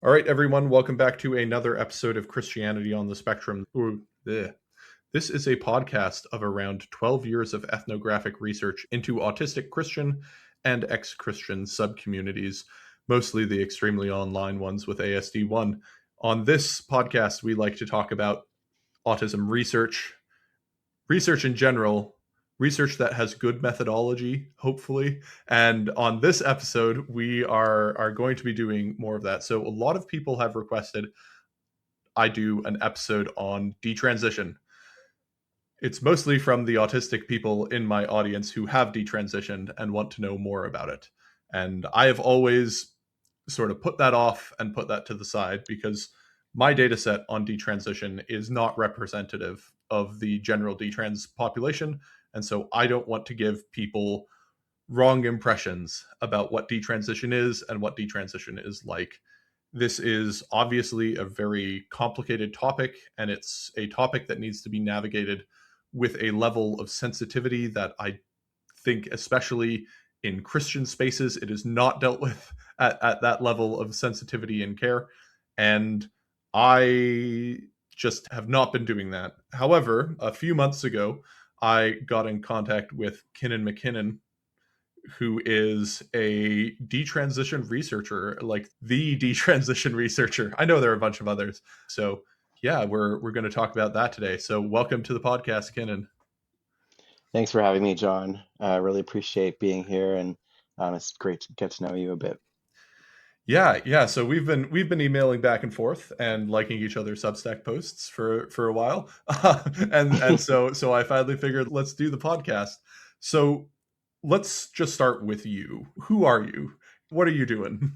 All right, everyone, welcome back to another episode of Christianity on the Spectrum. This is a podcast of around 12 years of ethnographic research into autistic Christian and ex-Christian subcommunities, mostly the extremely online ones with ASD1. On this podcast, we like to talk about autism research in general, research that has good methodology, hopefully. And on this episode, we are going to be doing more of that. So a lot of people have requested I do an episode on detransition. It's mostly from the autistic people in my audience who have detransitioned and want to know more about it. And I have always sort of put that off and put that to the side because my data set on detransition is not representative of the general detrans population. And so I don't want to give people wrong impressions about what detransition is and what detransition is like. This is obviously a very complicated topic, and it's a topic that needs to be navigated with a level of sensitivity that I think, especially in Christian spaces, it is not dealt with at that level of sensitivity and care. And I just have not been doing that. However, a few months ago, I got in contact with Kinnon MacKinnon, who is a detransition researcher, like the detransition researcher. I know there are a bunch of others. So yeah, we're going to talk about that today. So welcome to the podcast, Kinnon. Thanks for having me, John. I really appreciate being here, and it's great to get to know you a bit. Yeah. So we've been emailing back and forth and liking each other's Substack posts for a while, and so I finally figured let's do the podcast. So let's just start with you. Who are you? What are you doing?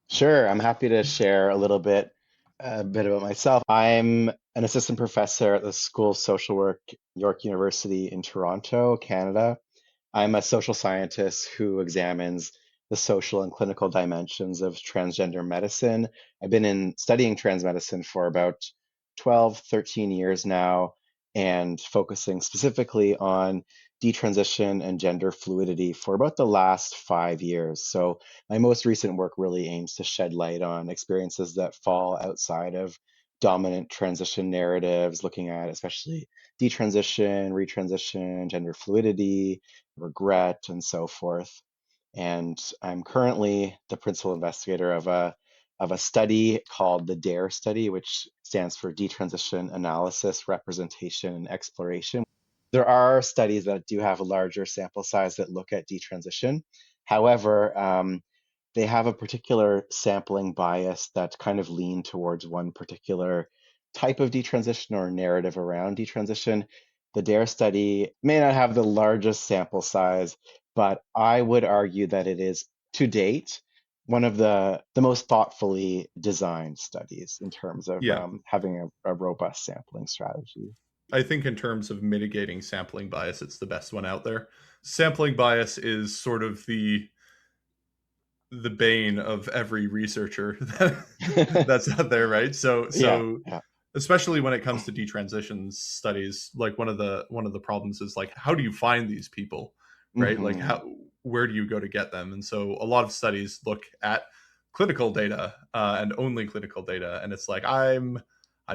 Sure, I'm happy to share a bit about myself. I'm an assistant professor at the School of Social Work, York University in Toronto, Canada. I'm a social scientist who examines the social and clinical dimensions of transgender medicine. I've been studying trans medicine for about 12, 13 years now, and focusing specifically on detransition and gender fluidity for about the last 5 years. So my most recent work really aims to shed light on experiences that fall outside of dominant transition narratives, looking at especially detransition, retransition, gender fluidity, regret, and so forth. And I'm currently the principal investigator of a study called the DARE study, which stands for Detransition Analysis, Representation, and Exploration. There are studies that do have a larger sample size that look at detransition. However, they have a particular sampling bias that kind of lean towards one particular type of detransition or narrative around detransition. The DARE study may not have the largest sample size, but I would argue that it is, to date, one of the most thoughtfully designed studies in terms of Yeah. having a robust sampling strategy. I think in terms of mitigating sampling bias, it's the best one out there. Sampling bias is sort of the bane of every researcher that's out there, right? So Yeah, so yeah. especially when it comes to detransition studies, like one of the problems is like how do you find these people, right? Like Hmm. where do you go to get them? And so a lot of studies look at clinical data and only clinical data, and it's like I'm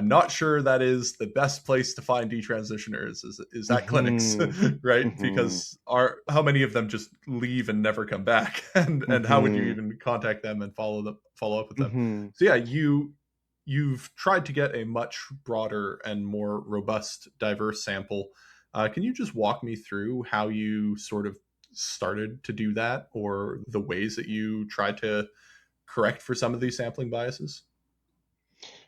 not sure that is the best place to find detransitioners is at clinics, Hmm. right? Hmm. Because how many of them just leave and never come back, and how would you Hmm. even contact them and follow up with them? Hmm. So yeah, you've tried to get a much broader and more robust, diverse sample. Can you just walk me through how you sort of started to do that, or the ways that you tried to correct for some of these sampling biases?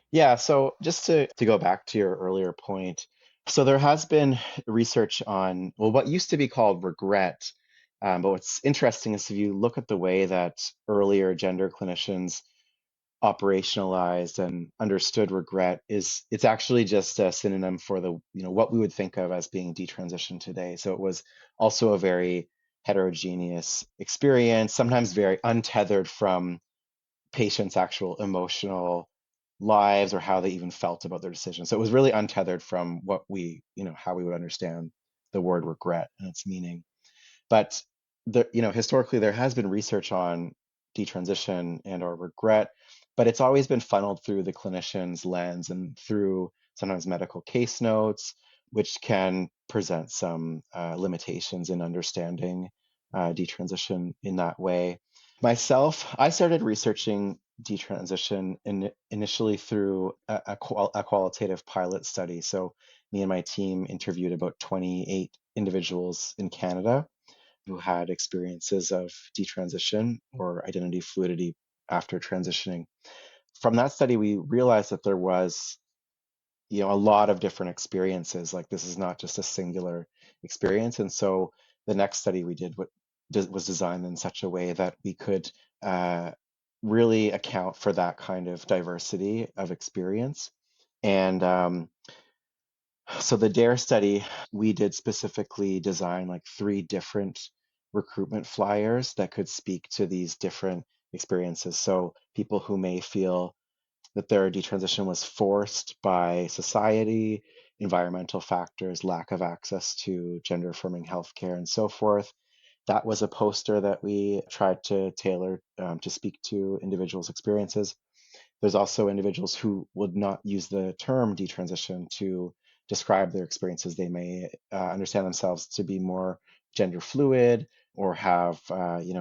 Yeah, so just to go back to your earlier point, so there has been research on, well, what used to be called regret. But what's interesting is if you look at the way that earlier gender clinicians operationalized and understood regret, is it's actually just a synonym for what we would think of as being detransition today. So it was also a very heterogeneous experience, sometimes very untethered from patients' actual emotional lives or how they even felt about their decision. So it was really untethered from how we would understand the word regret and its meaning. But historically there has been research on detransition and or regret, but it's always been funneled through the clinician's lens and through sometimes medical case notes, which can present some limitations in understanding detransition in that way. Myself, I started researching detransition initially through a qualitative pilot study. So me and my team interviewed about 28 individuals in Canada who had experiences of detransition or identity fluidity after transitioning. From that study, we realized that there was, a lot of different experiences. Like this is not just a singular experience. And so the next study we did was designed in such a way that we could uh, really account for that kind of diversity of experience. And so the DARE study, we did specifically design like 3 different recruitment flyers that could speak to these different experiences. So people who may feel that their detransition was forced by society, environmental factors, lack of access to gender affirming healthcare, and so forth. That was a poster that we tried to tailor to speak to individuals' experiences. There's also individuals who would not use the term detransition to describe their experiences. They may understand themselves to be more gender fluid or have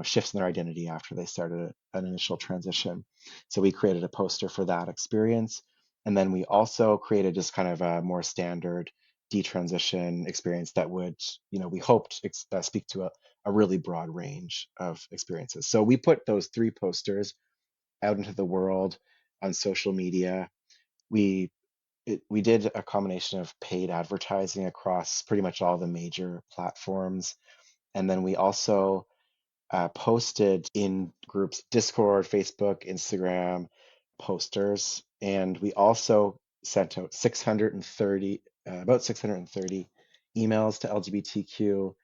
shifts in their identity after they started an initial transition. So we created a poster for that experience. And then we also created just kind of a more standard detransition experience that would, we hoped speak to a really broad range of experiences. So we put those 3 posters out into the world on social media. We did a combination of paid advertising across pretty much all the major platforms, and then we also posted in groups, Discord, Facebook, Instagram, posters, and we also sent out 630 about 630 emails to LGBTQ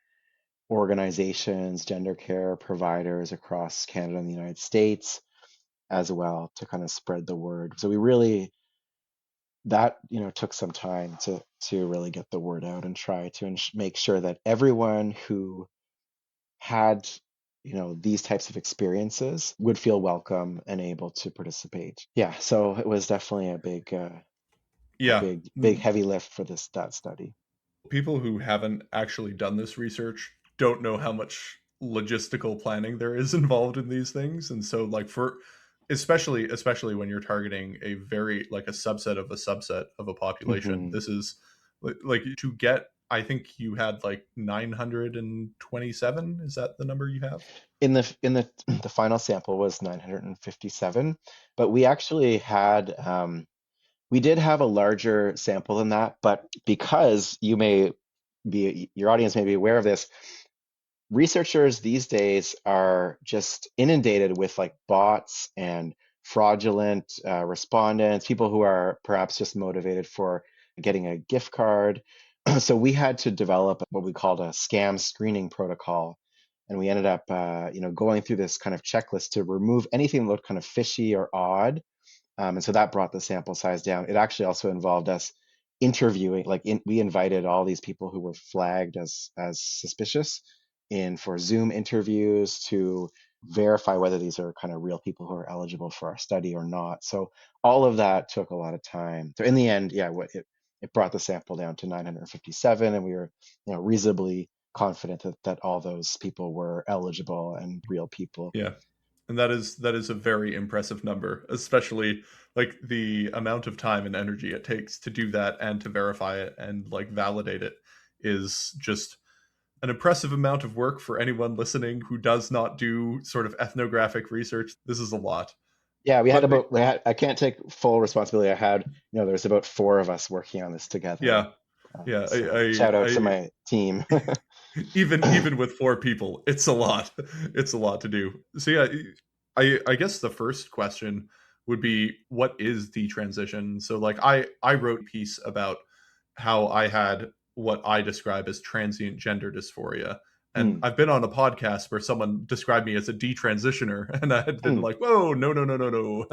organizations, gender care providers across Canada and the United States as well to kind of spread the word. So we really that took some time to really get the word out and try to make sure that everyone who had these types of experiences would feel welcome and able to participate. Yeah, so it was definitely a Yeah. big heavy lift for that study. People who haven't actually done this research don't know how much logistical planning there is involved in these things. And so like for especially when you're targeting a very like a subset of a population, hmm this is like to get, I think you had like 927, is that the number you have? The final sample was 957, but we actually had we did have a larger sample than that, but because your audience may be aware of this, researchers these days are just inundated with like bots and fraudulent respondents, people who are perhaps just motivated for getting a gift card. So we had to develop what we called a scam screening protocol. And we ended up, going through this kind of checklist to remove anything that looked kind of fishy or odd, and so that brought the sample size down. It actually also involved us interviewing, we invited all these people who were flagged as suspicious in for Zoom interviews to verify whether these are kind of real people who are eligible for our study or not. So all of that took a lot of time. So in the end, yeah, it brought the sample down to 957, and we were, reasonably confident that all those people were eligible and real people. Yeah. And that is a very impressive number, especially like the amount of time and energy it takes to do that and to verify it and like validate it is just an impressive amount of work for anyone listening who does not do sort of ethnographic research. This is a lot. Yeah, But I can't take full responsibility. There's about 4 of us working on this together. yeah, yeah, So shout out to I my team. even with 4 people, it's a lot. It's a lot to do. So yeah, I guess the first question would be, what is detransition? So like I wrote a piece about how I had what I describe as transient gender dysphoria. And Mm, I've been on a podcast where someone described me as a detransitioner, and I had been mm, like, "Whoa, no, no, no, no, no,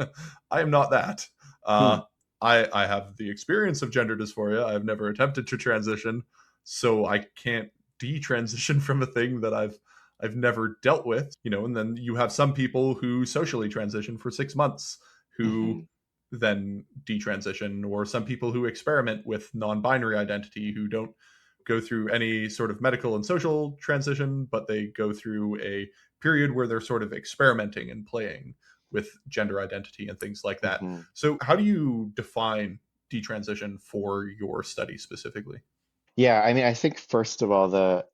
I am not that." mm, Uh, I have the experience of gender dysphoria. I've never attempted to transition, so I can't detransition from a thing that I've never dealt with, And then you have some people who socially transition for 6 months who hmm then detransition, or some people who experiment with non-binary identity who don't go through any sort of medical and social transition, but they go through a period where they're sort of experimenting and playing with gender identity and things like that. hmm So how do you define detransition for your study specifically? Yeah, I mean, I think first of all, the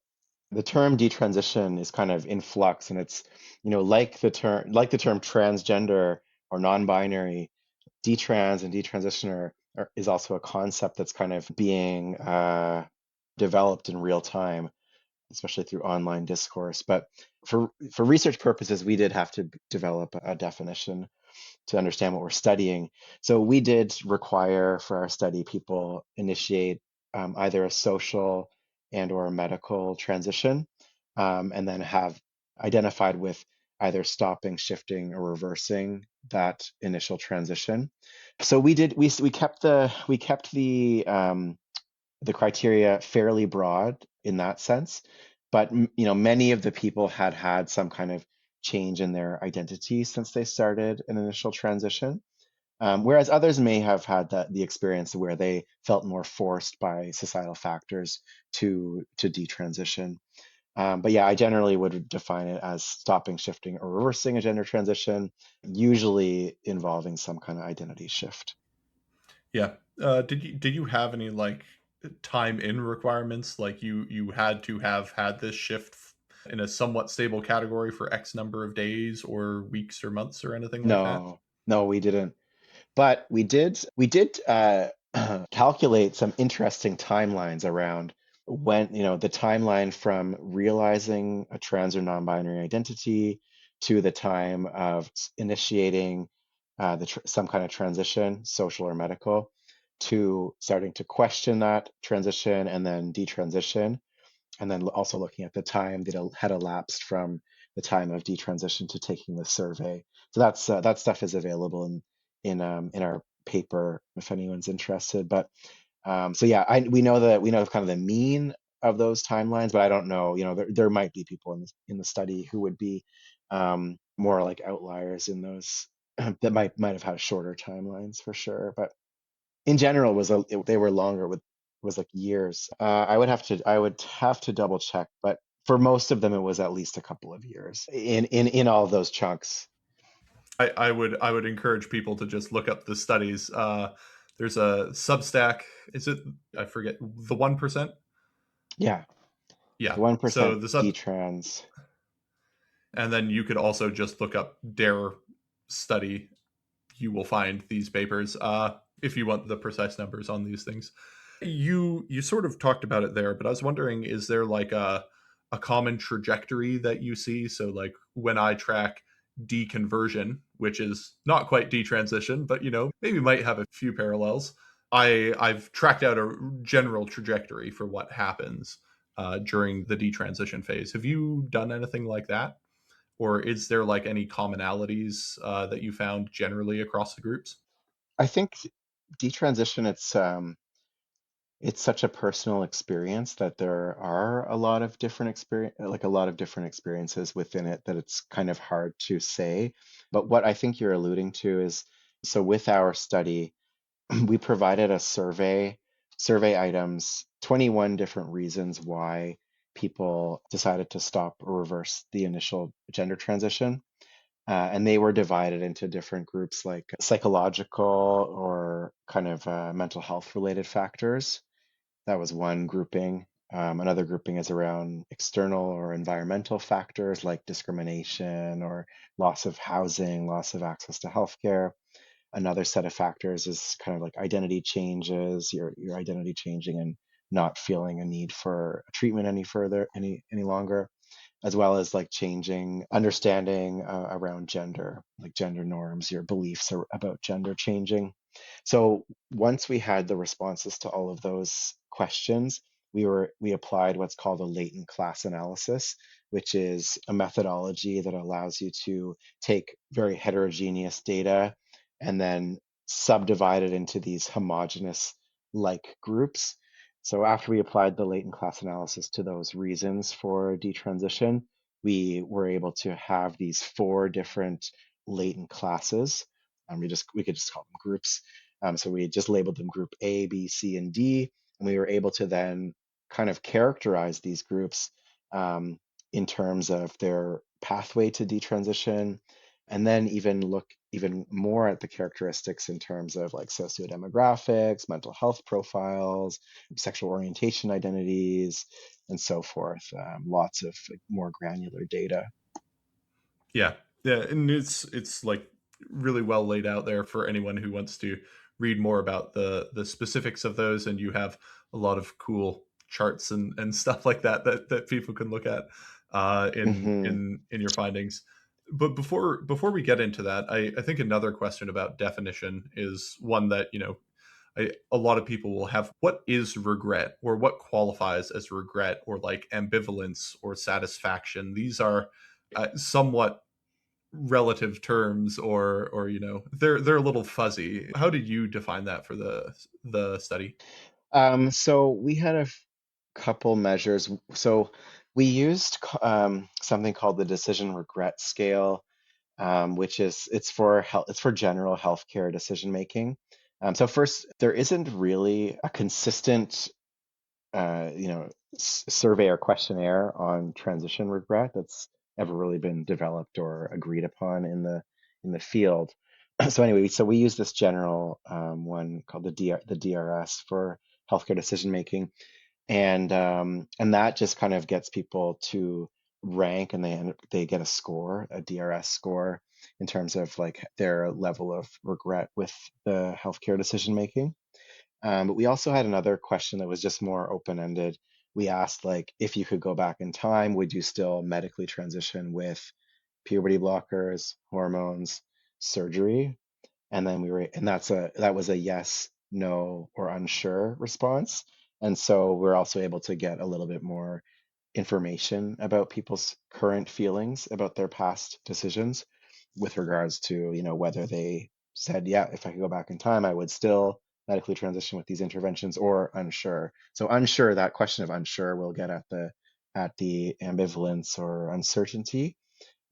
term detransition is kind of in flux, and it's, like the term transgender or non-binary, detrans and detransition is also a concept that's kind of being developed in real time, especially through online discourse. But for research purposes, we did have to develop a definition to understand what we're studying. So we did require for our study people initiate either a social and or a medical transition, and then have identified with either stopping, shifting, or reversing that initial transition. So we kept the criteria fairly broad in that sense, but many of the people had had some kind of change in their identity since they started an initial transition. Whereas others may have had the experience where they felt more forced by societal factors to detransition. But yeah, I generally would define it as stopping, shifting, or reversing a gender transition, usually involving some kind of identity shift. Yeah. Did you have any like time in requirements? Like you had to have had this shift in a somewhat stable category for X number of days or weeks or months or anything like that? No, no, we didn't. But we did calculate some interesting timelines around when, the timeline from realizing a trans or non-binary identity to the time of initiating some kind of transition, social or medical, to starting to question that transition and then detransition, and then also looking at the time that had elapsed from the time of detransition to taking the survey. So that stuff is available in our paper if anyone's interested. But so yeah, we know kind of the mean of those timelines, but I don't know. There might be people in the study who would be more like outliers in those that might have had shorter timelines for sure. But in general they were longer with was like years. I would have to double check, but for most of them it was at least a couple of years in all of those chunks. I would encourage people to just look up the studies. There's a Substack. Is it? I forget the 1%. Yeah, Yeah. the one So percent the sub, detrans. and then you could also just look up Dare study. You will find these papers if you want the precise numbers on these things. You sort of talked about it there, but I was wondering, is there like a common trajectory that you see? So like when I track deconversion, which is not quite detransition, but maybe might have a few parallels. I've tracked out a general trajectory for what happens during the detransition phase. Have you done anything like that? Or is there like any commonalities that you found generally across the groups? I think detransition, it's such a personal experience that there are a lot of different experiences within it that it's kind of hard to say. But what I think you're alluding to is, so with our study, we provided a survey items, 21 different reasons why people decided to stop or reverse the initial gender transition. And they were divided into different groups like psychological or kind of mental health related factors. That was one grouping. Another grouping is around external or environmental factors like discrimination or loss of housing, loss of access to healthcare. Another set of factors is kind of like identity changes, your identity changing and not feeling a need for treatment any longer, as well as like changing understanding around gender, like gender norms, your beliefs about gender changing. So once we had the responses to all of those questions, we applied what's called a latent class analysis, which is a methodology that allows you to take very heterogeneous data and then subdivide it into these homogeneous like groups. So after we applied the latent class analysis to those reasons for detransition, we were able to have these four different latent classes. We could just call them groups. So we just labeled them group A, B, C, and D, and we were able to then kind of characterize these groups in terms of their pathway to detransition, and then even look even more at the characteristics in terms of like sociodemographics, mental health profiles, sexual orientation identities, and so forth. Lots of like, more granular data. Yeah, yeah, and it's like really well laid out there for anyone who wants to read more about the specifics of those, and you have a lot of cool charts and stuff like that that people can look at Hmm. in your findings. But before we get into that, I think another question about definition is one that a lot of people will have. What is regret, or what qualifies as regret, or like ambivalence or satisfaction? These are somewhat relative terms, or they're a little fuzzy. How did you define that for the study? So we had couple measures. So we used something called the decision regret scale, which is it's for health, it's for general healthcare decision making. So first, there isn't really a consistent, survey or questionnaire on transition regret that's ever really been developed or agreed upon in the field. So anyway, so we use this general one called the DRS for healthcare decision making, and that just kind of gets people to rank, and they get a score, a DRS score, in terms of like their level of regret with the healthcare decision making. But we also had another question that was just more open-ended. We asked like, if you could go back in time, would you still medically transition with puberty blockers, hormones, surgery? And then that was a yes, no, or unsure response. And so we're also able to get a little bit more information about people's current feelings about their past decisions with regards to, whether they said, yeah, if I could go back in time, I would still medically transition with these interventions, or unsure. So unsure, that question of unsure, will get at the ambivalence or uncertainty.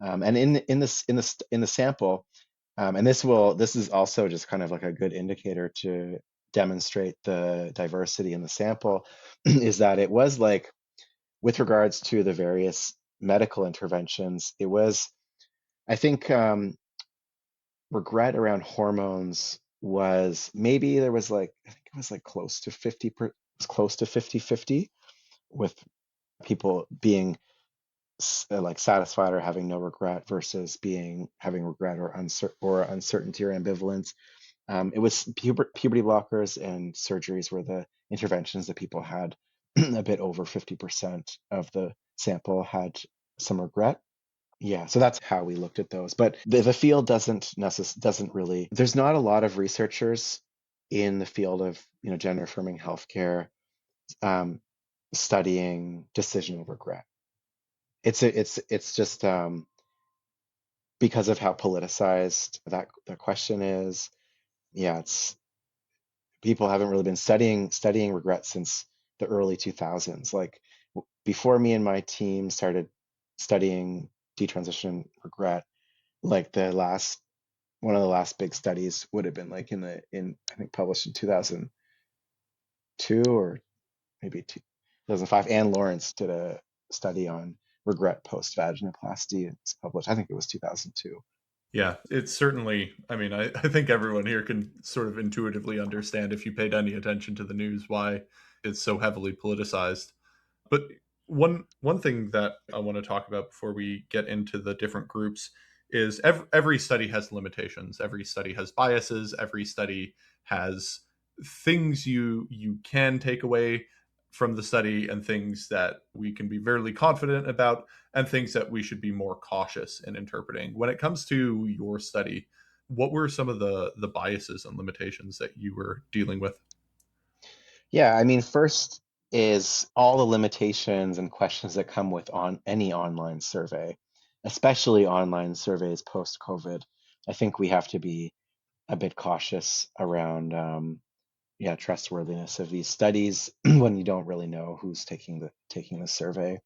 And in the sample, and this is also just kind of like a good indicator to demonstrate the diversity in the sample, is that it was like, with regards to the various medical interventions, it was, I think, regret around hormones was maybe there was like, I think it was like close to 50-50, with people being like satisfied or having no regret versus having regret or uncertainty or ambivalence. It was puberty blockers and surgeries were the interventions that people had. A bit over 50% of the sample had some regret. Yeah, so that's how we looked at those. But the field doesn't really, there's not a lot of researchers in the field of, gender affirming healthcare, um, studying decisional regret. It's just because of how politicized that question is. Yeah, it's people haven't really been studying regret since the early 2000s. Like before me and my team started studying detransition regret, like the last one of the last big studies would have been like in I think published in 2002 or maybe 2005. Anne Lawrence did a study on regret post vaginoplasty. It's published, I think it was 2002. Yeah, it's certainly, I mean, I think everyone here can sort of intuitively understand, if you paid any attention to the news, why it's so heavily politicized. But one thing that I want to talk about before we get into the different groups is every study has limitations. Every study has biases. Every study has things you can take away from the study, and things that we can be very confident about, and things that we should be more cautious in interpreting. When it comes to your study, what were some of the biases and limitations that you were dealing with? Yeah, I mean, first is all the limitations and questions that come with on any online survey, especially online surveys post COVID. I think we have to be a bit cautious around, yeah, trustworthiness of these studies when you don't really know who's taking the survey.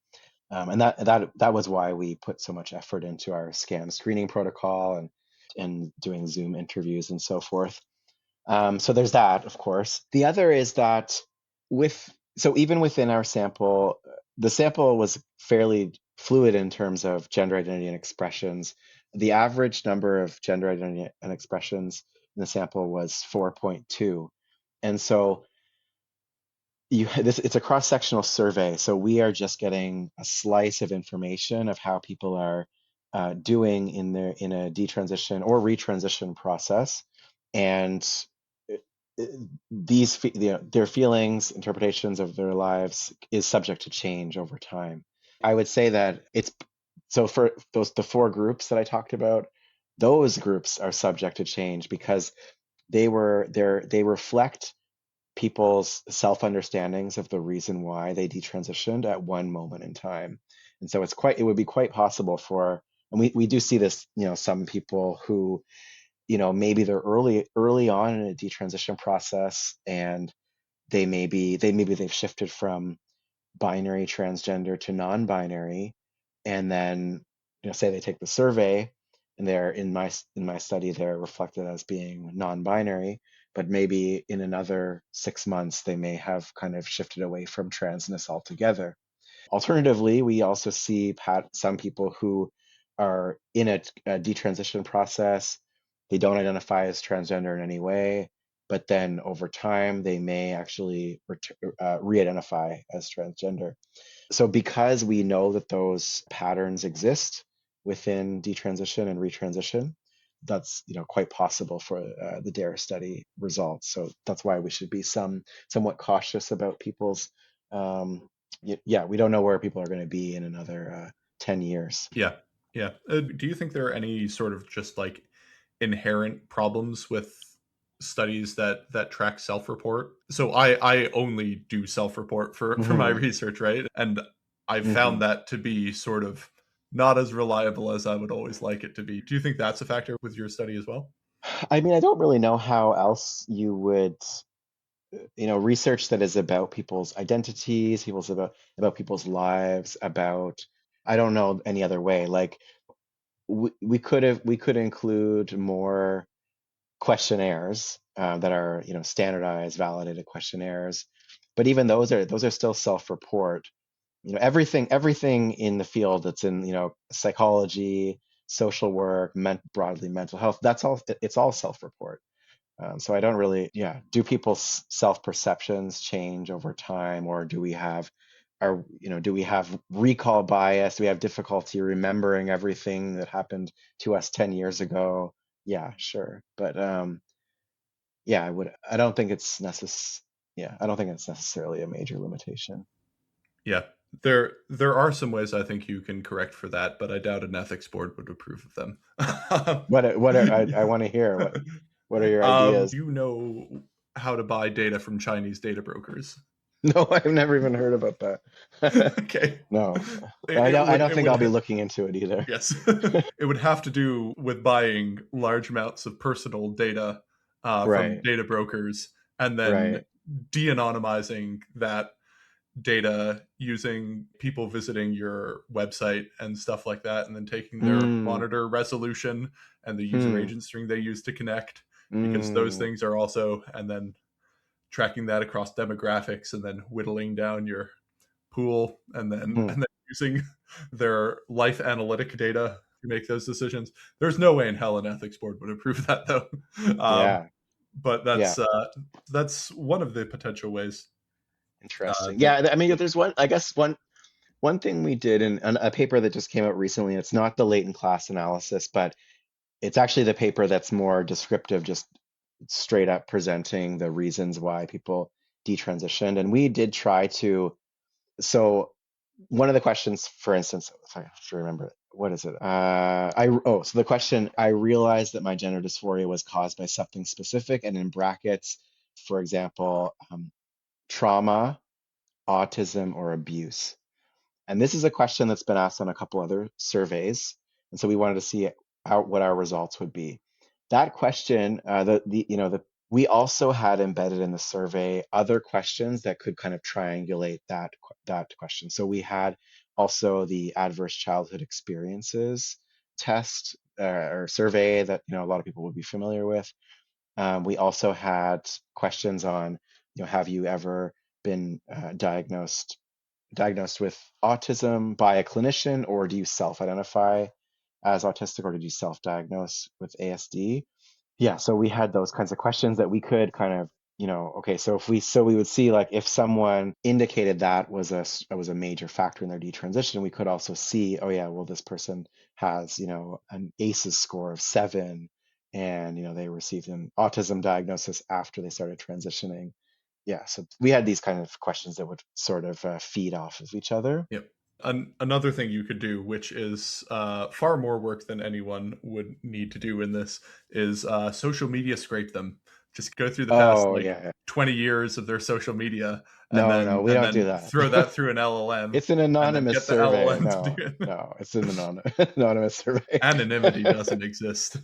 And that was why we put so much effort into our scam screening protocol, and and doing Zoom interviews and so forth. So there's that, of course. The other is that even within our sample, the sample was fairly fluid in terms of gender identity and expressions. The average number of gender identity and expressions in the sample was 4.2. And so it's a cross-sectional survey, so we are just getting a slice of information of how people are doing in a detransition or retransition process, and their feelings, interpretations of their lives is subject to change over time. I would say that it's so for the four groups that I talked about, those groups are subject to change because they reflect people's self-understandings of the reason why they detransitioned at one moment in time. And so it would be quite possible and we do see this, some people who, maybe they're early on in a detransition process, and they've shifted from binary transgender to non-binary, and then say they take the survey and they're in my study they're reflected as being non-binary, but maybe in another 6 months they may have kind of shifted away from transness altogether. Alternatively, we also see some people who are in a detransition process. They don't identify as transgender in any way, but then over time they may actually re-identify as transgender. So because we know that those patterns exist within detransition and retransition, that's quite possible for the DARE study results. So that's why we should be somewhat cautious about people's. Yeah, we don't know where people are going to be in another 10 years. Yeah, yeah. Do you think there are any sort of just like inherent problems with studies that track self-report? So I only do self-report for my Hmm. research, right? And I've Hmm. found that to be sort of not as reliable as I would always like it to be. Do you think that's a factor with your study as well? I mean, I don't really know how else you would, research that is about people's identities, about people's lives, about, I don't know any other way. Like we could include more questionnaires that are standardized, validated questionnaires, but even those are still self-report. Everything in the field that's in psychology, social work, broadly mental health, it's all self-report. So I don't really, yeah. Do people's self-perceptions change over time, or do we have recall bias? Do we have difficulty remembering everything that happened to us 10 years ago? Yeah, sure. But yeah, I don't think it's I don't think it's necessarily a major limitation. Yeah. There are some ways I think you can correct for that, but I doubt an ethics board would approve of them. I want to hear what are your ideas? You know how to buy data from Chinese data brokers. No, I've never even heard about that. Okay. No, It, it I would don't it think would I'll be looking into it either. yes. It would have to do with buying large amounts of personal data from Right, data brokers and then right. de-anonymizing that data using people visiting your website and stuff like that, and then taking their Mm, monitor resolution and the user mm, agent string they use to connect, because those mm, things are also, and then tracking that across demographics and then whittling down your pool, and then mm. using their life analytic data to make those decisions. There's no way in hell an ethics board would approve that though. um, Yeah, but yeah. that's one of the potential ways Interesting. that Yeah, I mean, there's I guess one thing we did in a paper that just came out recently, and it's not the latent class analysis, but it's actually the paper that's more descriptive, just straight up presenting the reasons why people detransitioned. And we did try to, so one of the questions, for instance, if I have to remember it, what is it? So the question, I realized that my gender dysphoria was caused by something specific, and in brackets, for example, trauma, autism, or abuse. And this is a question that's been asked on a couple other surveys. And so we wanted to see what our results would be. That question, we also had embedded in the survey other questions that could kind of triangulate that question. So we had also the adverse childhood experiences test or survey that a lot of people would be familiar with. We also had questions on, have you ever been diagnosed with autism by a clinician, or do you self-identify as autistic, or did you self-diagnose with ASD? Yeah, so we had those kinds of questions that we could kind of, okay, so we would see, like, if someone indicated that was a major factor in their detransition, we could also see, oh yeah, well, this person has, an ACEs score of 7, and they received an autism diagnosis after they started transitioning. Yeah, so we had these kind of questions that would sort of feed off of each other. Yep. Another thing you could do, which is far more work than anyone would need to do in this, is social media scrape them. Just go through the past Oh like yeah, yeah. 20 years of their social media, and No, no, then we and don't do then that. throw that through an LLM, It's an and then anonymous get the survey. LLM to do No, it. no, it's an anonymous survey. Anonymity doesn't exist.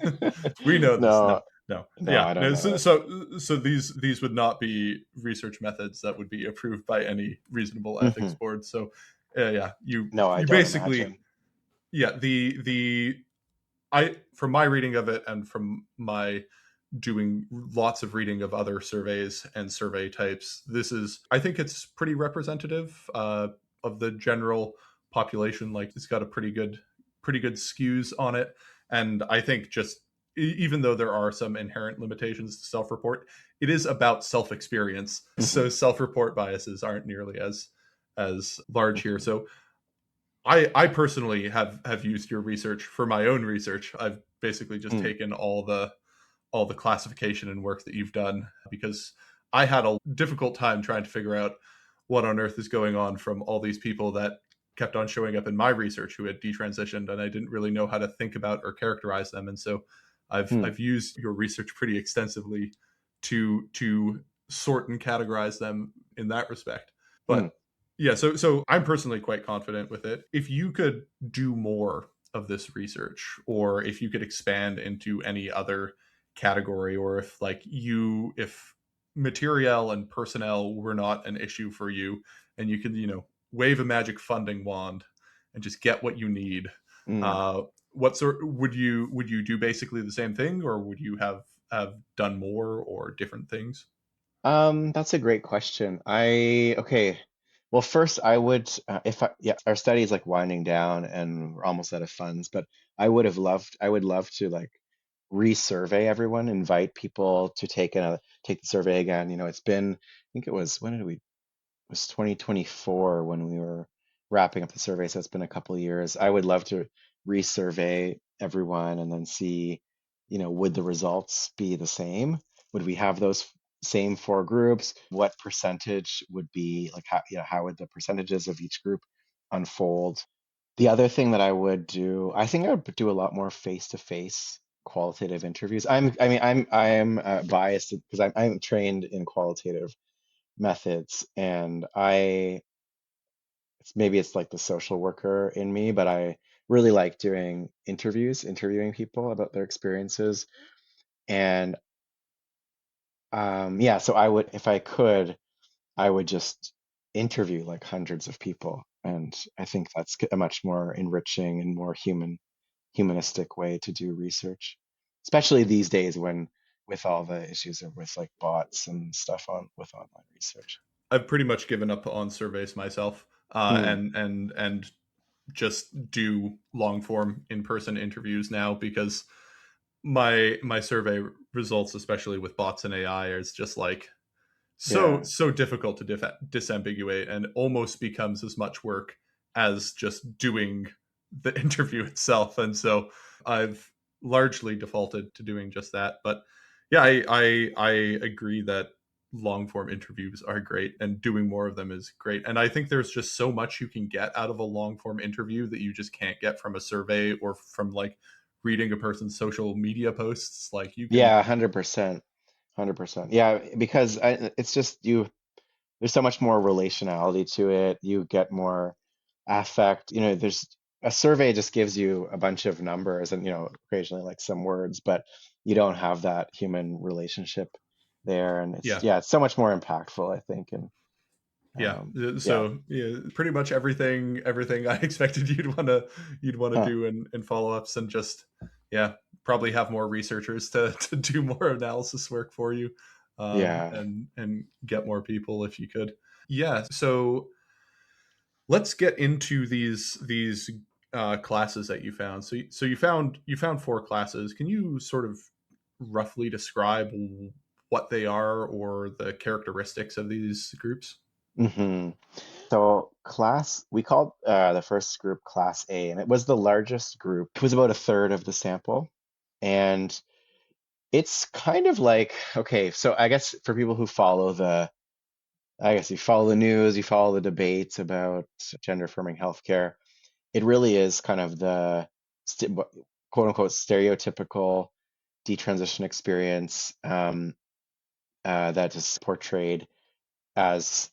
We know this. No, No, no, no, yeah. I don't No, know it. so these would not be research methods that would be approved by any reasonable ethics Hmm. board. So, yeah, No, I you don't basically, imagine. yeah, the I from my reading of it and from my doing lots of reading of other surveys and survey types, this is, I think it's pretty representative of the general population. Like, it's got a pretty good skews on it. And I think just even though there are some inherent limitations to self-report, it is about self-experience. Hmm. So self-report biases aren't nearly as large here. Hmm. So I personally have used your research for my own research. I've basically just Mm. taken all the classification and work that you've done, because I had a difficult time trying to figure out what on earth is going on from all these people that kept on showing up in my research who had detransitioned, and I didn't really know how to think about or characterize them. And so Mm. I've used your research pretty extensively to sort and categorize them in that respect. Mm. But yeah, so I'm personally quite confident with it. If you could do more of this research, or if you could expand into any other category, or if if material and personnel were not an issue for you, and you could wave a magic funding wand and just get what you need, Mm. uh what sort would you do? Basically the same thing, or would you have done more or different things? That's a great question. Okay. Well, first I would, if yeah, our study is like winding down and we're almost out of funds, but I would love to like resurvey everyone, invite people to take the survey again. It's been, I think it was, when did we, it was 2024 when we were wrapping up the survey, so it's been a couple of years. I would love to resurvey everyone and then see, would the results be the same? Would we have those same 4 groups? What percentage would be like, how would the percentages of each group unfold? The other thing that I would do, I think I would do a lot more face-to-face qualitative interviews. I'm biased because I'm trained in qualitative methods, and maybe it's like the social worker in me, but I really like doing interviewing people about their experiences. And yeah, so I would, if I could, I would just interview like hundreds of people, and I think that's a much more enriching and more humanistic way to do research, especially these days when with all the issues with like bots and stuff on with online research. I've pretty much given up on surveys myself, Mm. and just do long form in person interviews now, because my survey results, especially with bots and AI, is just like Yeah. so difficult to disambiguate, and almost becomes as much work as just doing the interview itself. And so I've largely defaulted to doing just that. But yeah, I agree that long form interviews are great, and doing more of them is great. And I think there's just so much you can get out of a long form interview that you just can't get from a survey, or from like reading a person's social media posts. Like, you can, Yeah, 100%. 100%. Yeah, because it's just there's so much more relationality to it. You get more affect. There's a survey just gives you a bunch of numbers and, occasionally like some words, but you don't have that human relationship there. And it's, yeah. yeah, it's so much more impactful, I think. And Yeah. yeah. So yeah, pretty much everything I expected you'd want to Huh. do in follow ups, and just Yeah, probably have more researchers to do more analysis work for you, Yeah. and get more people if you could. Yeah, so let's get into these classes that you found. So you found four classes. Can you sort of roughly describe what they are or the characteristics of these groups? hmm So we called the first group Class A, and it was the largest group. It was about a third of the sample. And it's kind of like, okay, so I guess for people who I guess you follow the news, you follow the debates about gender affirming healthcare, it really is kind of the quote unquote stereotypical detransition experience that is portrayed as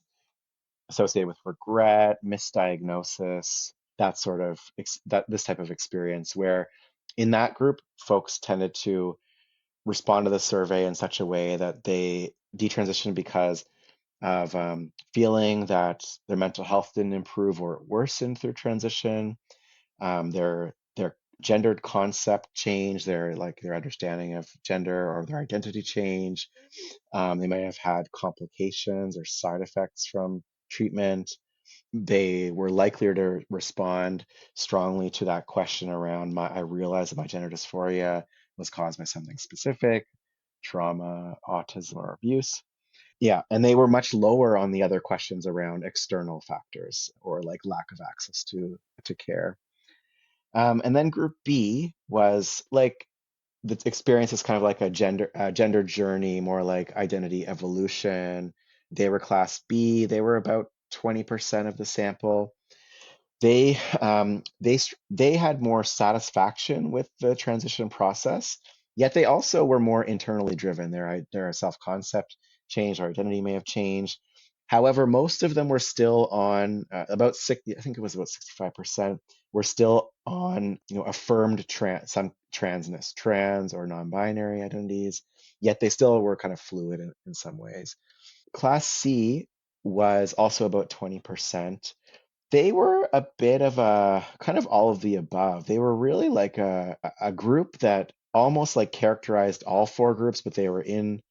associated with regret, misdiagnosis, that sort of that this type of experience where in that group folks tended to respond to the survey in such a way that they detransitioned because of feeling that their mental health didn't improve or it worsened through transition. Their gendered concept changed, their understanding of gender or their identity change. They might have had complications or side effects from treatment. They were likelier to respond strongly to that question around I realized that my gender dysphoria was caused by something specific, trauma, autism, or abuse. Yeah, and they were much lower on the other questions around external factors or like lack of access to care. And then group B was like the experience is kind of like a gender journey, more like identity evolution. They were class B. They were about 20% of the sample. They had more satisfaction with the transition process, yet they also were more internally driven. Their self-concept changed, their identity may have changed. However, most of them were still on about 60, I think it was about 65% were still on, affirmed some transness, trans or non-binary identities, yet they still were kind of fluid in some ways. Class C was also about 20%. They were a bit of a kind of all of the above. They were really like a group that almost like characterized all four groups, but they were in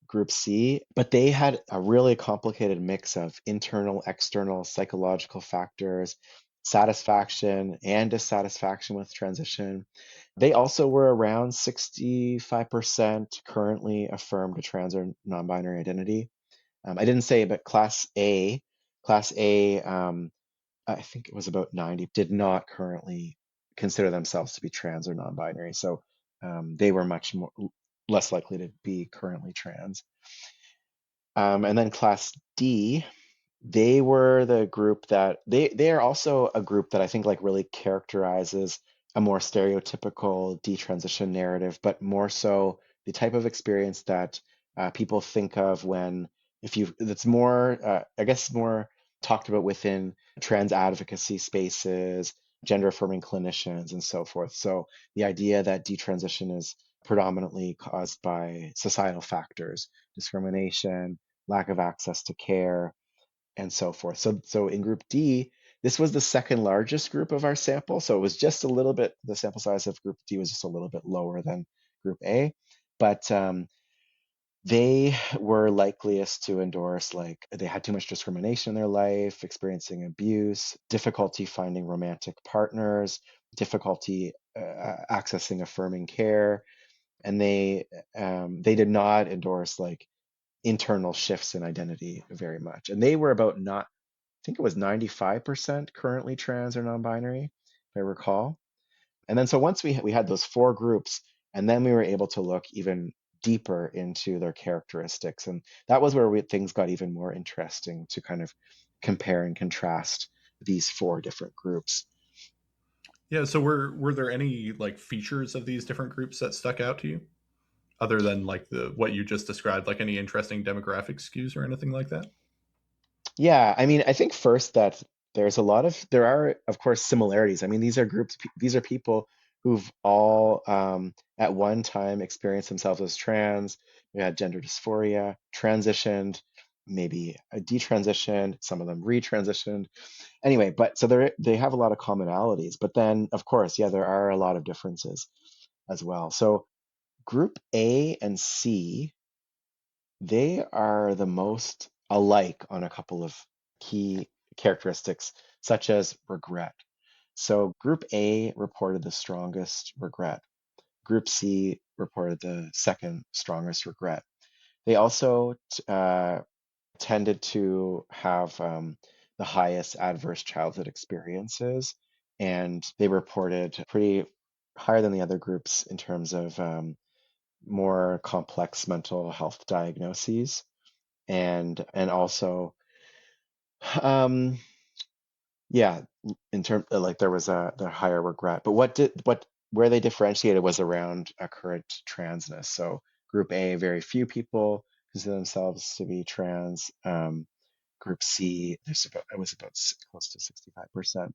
group C. But they had a really complicated mix of internal, external, psychological factors, satisfaction and dissatisfaction with transition. They also were around 65% currently affirmed a trans or non-binary identity. I didn't say, but Class A, I think it was about 90, did not currently consider themselves to be trans or non-binary. So they were much more less likely to be currently trans. And then Class D, they were the group that they are also a group that I think like really characterizes a more stereotypical detransition narrative, but more so the type of experience that people think of when if you that's more I guess more talked about within trans advocacy spaces, gender affirming clinicians, and so forth. So the idea that detransition is predominantly caused by societal factors, discrimination, lack of access to care, and so forth. So in group D, this was the second largest group of our sample. So it was just a little bit, the sample size of group D was just a little bit lower than group A, but they were likeliest to endorse like they had too much discrimination in their life, experiencing abuse, difficulty finding romantic partners, difficulty accessing affirming care, and they did not endorse like internal shifts in identity very much. And they were about not, I think it was 95% currently trans or non-binary, if I recall. And then so once we had those four groups, and then we were able to look even deeper into their characteristics. And that was where things got even more interesting to kind of compare and contrast these four different groups. Yeah, so were there any like features of these different groups that stuck out to you other than like the what you just described, like any interesting demographic skews or anything like that? Yeah, I mean, I think first that there are, of course, similarities. I mean, these are people who've all at one time experienced themselves as trans, they had gender dysphoria, transitioned, maybe detransitioned, some of them retransitioned. Anyway, but so they have a lot of commonalities, but then, of course, yeah, there are a lot of differences. as well. So group A and C, they are the most alike on a couple of key characteristics, such as regret. So group A reported the strongest regret. Group C reported the second strongest regret. They also tended to have the highest adverse childhood experiences, and they reported pretty higher than the other groups in terms of more complex mental health diagnoses, and also um, yeah, in terms like there was a the higher regret. But what where they differentiated was around a current transness. So group A, very few people consider themselves to be trans. Group C, it was about close to 65%.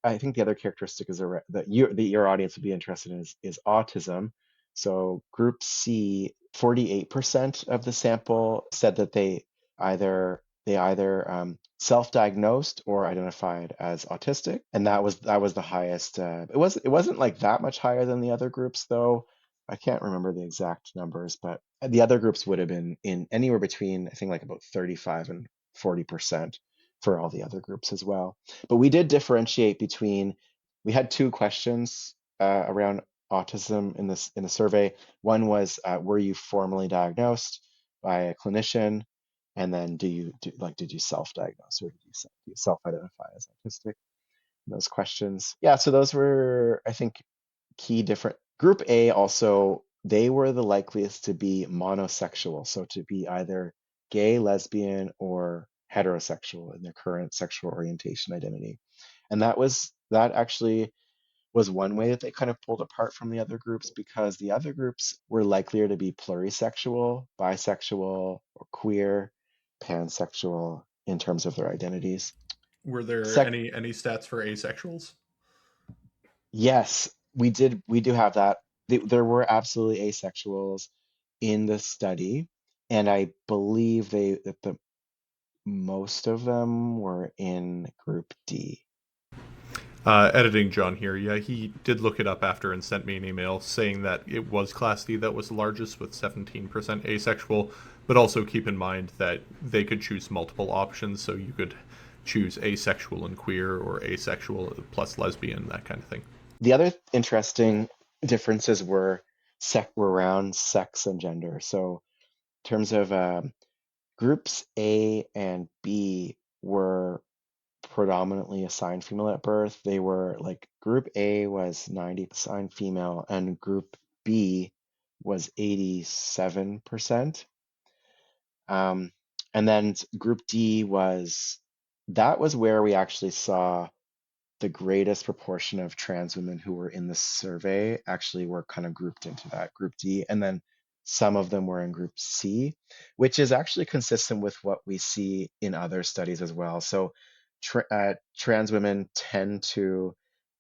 I think the other characteristic is that your audience would be interested in is autism. So group C, 48% of the sample said that they either self-diagnosed or identified as autistic, and that was the highest. It wasn't like that much higher than the other groups though. I can't remember the exact numbers, but the other groups would have been in anywhere between, I think, like about 35 and 40% for all the other groups as well. But we did differentiate between, we had two questions around autism in the survey. One was, were you formally diagnosed by a clinician? And then did you self-diagnose, or do you self-identify as autistic? Those questions. Yeah, so those were, I think, key different. Group A also, they were the likeliest to be monosexual, so to be either gay, lesbian, or heterosexual in their current sexual orientation identity. And that actually was one way that they kind of pulled apart from the other groups, because the other groups were likelier to be plurisexual, bisexual, or queer, pansexual in terms of their identities. Were there Sec any stats for asexuals? Yes, we do have that. There were absolutely asexuals in the study, and I believe that the most of them were in group D. Editing John here. Yeah, he did look it up after and sent me an email saying that it was Class D that was the largest with 17% asexual, but also keep in mind that they could choose multiple options, so you could choose asexual and queer or asexual plus lesbian, that kind of thing. The other interesting differences were around sex and gender. So in terms of groups A and B were predominantly assigned female at birth. They were like, group A was 90% assigned female, and group B was 87%. Um, and then group D that was where we actually saw the greatest proportion of trans women who were in the survey actually were kind of grouped into that group D. And then some of them were in group C, which is actually consistent with what we see in other studies as well. So trans women tend to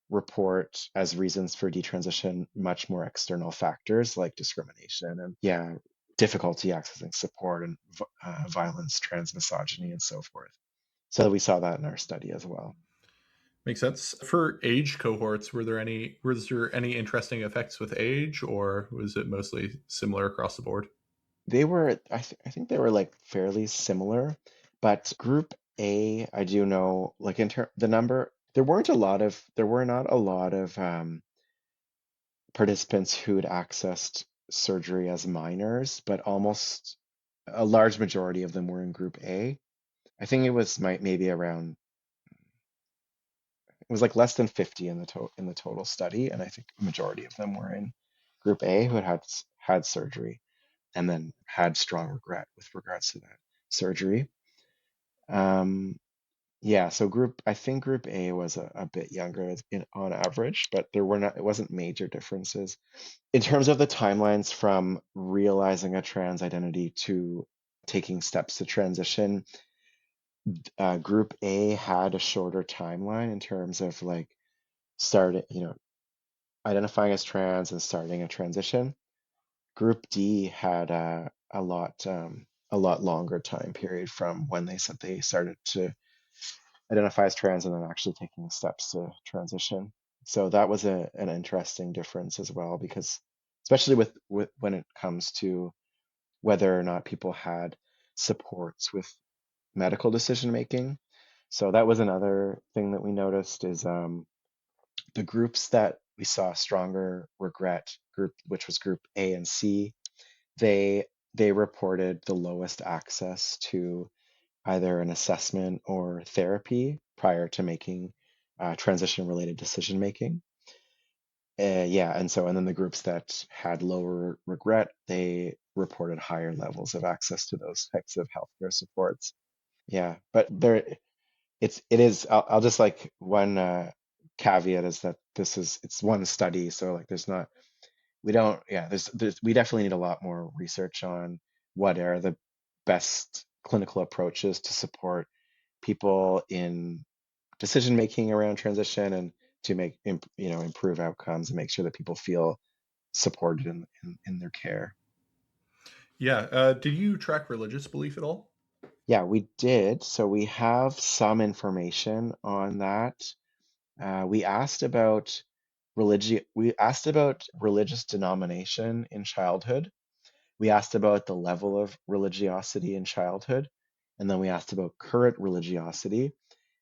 report as reasons for detransition much more external factors like discrimination and, yeah, difficulty accessing support, and violence, transmisogyny, and so forth. So we saw that in our study as well. Makes sense. For age cohorts, was there any interesting effects with age, or was it mostly similar across the board? I think they were like fairly similar, but group A, I do know, like the number, there were not a lot of participants who had accessed surgery as minors, but almost a large majority of them were in group A. I think maybe around, it was like less than 50 in the total study, and I think a majority of them were in group A who had surgery and then had strong regret with regards to that surgery. Um, yeah, so I think group A was a bit younger on average, but it wasn't major differences. In terms of the timelines from realizing a trans identity to taking steps to transition, group A had a shorter timeline in terms of like starting, identifying as trans and starting a transition. Group D had a lot longer time period from when they said they started to identify as trans and then actually taking steps to transition. So that was an interesting difference as well, because especially with when it comes to whether or not people had supports with medical decision making. So that was another thing that we noticed is the groups that we saw stronger regret group, which was group A and C, they they reported the lowest access to either an assessment or therapy prior to making transition related decision making. Yeah, and then the groups that had lower regret, they reported higher levels of access to those types of healthcare supports. Yeah, but I'll just like one caveat is that it's one study, so like there's not we don't yeah there's we definitely need a lot more research on what are the best clinical approaches to support people in decision making around transition and to improve outcomes and make sure that people feel supported in their care. Yeah. Did you track religious belief at all? Yeah, we did. So we have some information on that. We asked about religious denomination in childhood. We asked about the level of religiosity in childhood, and then we asked about current religiosity.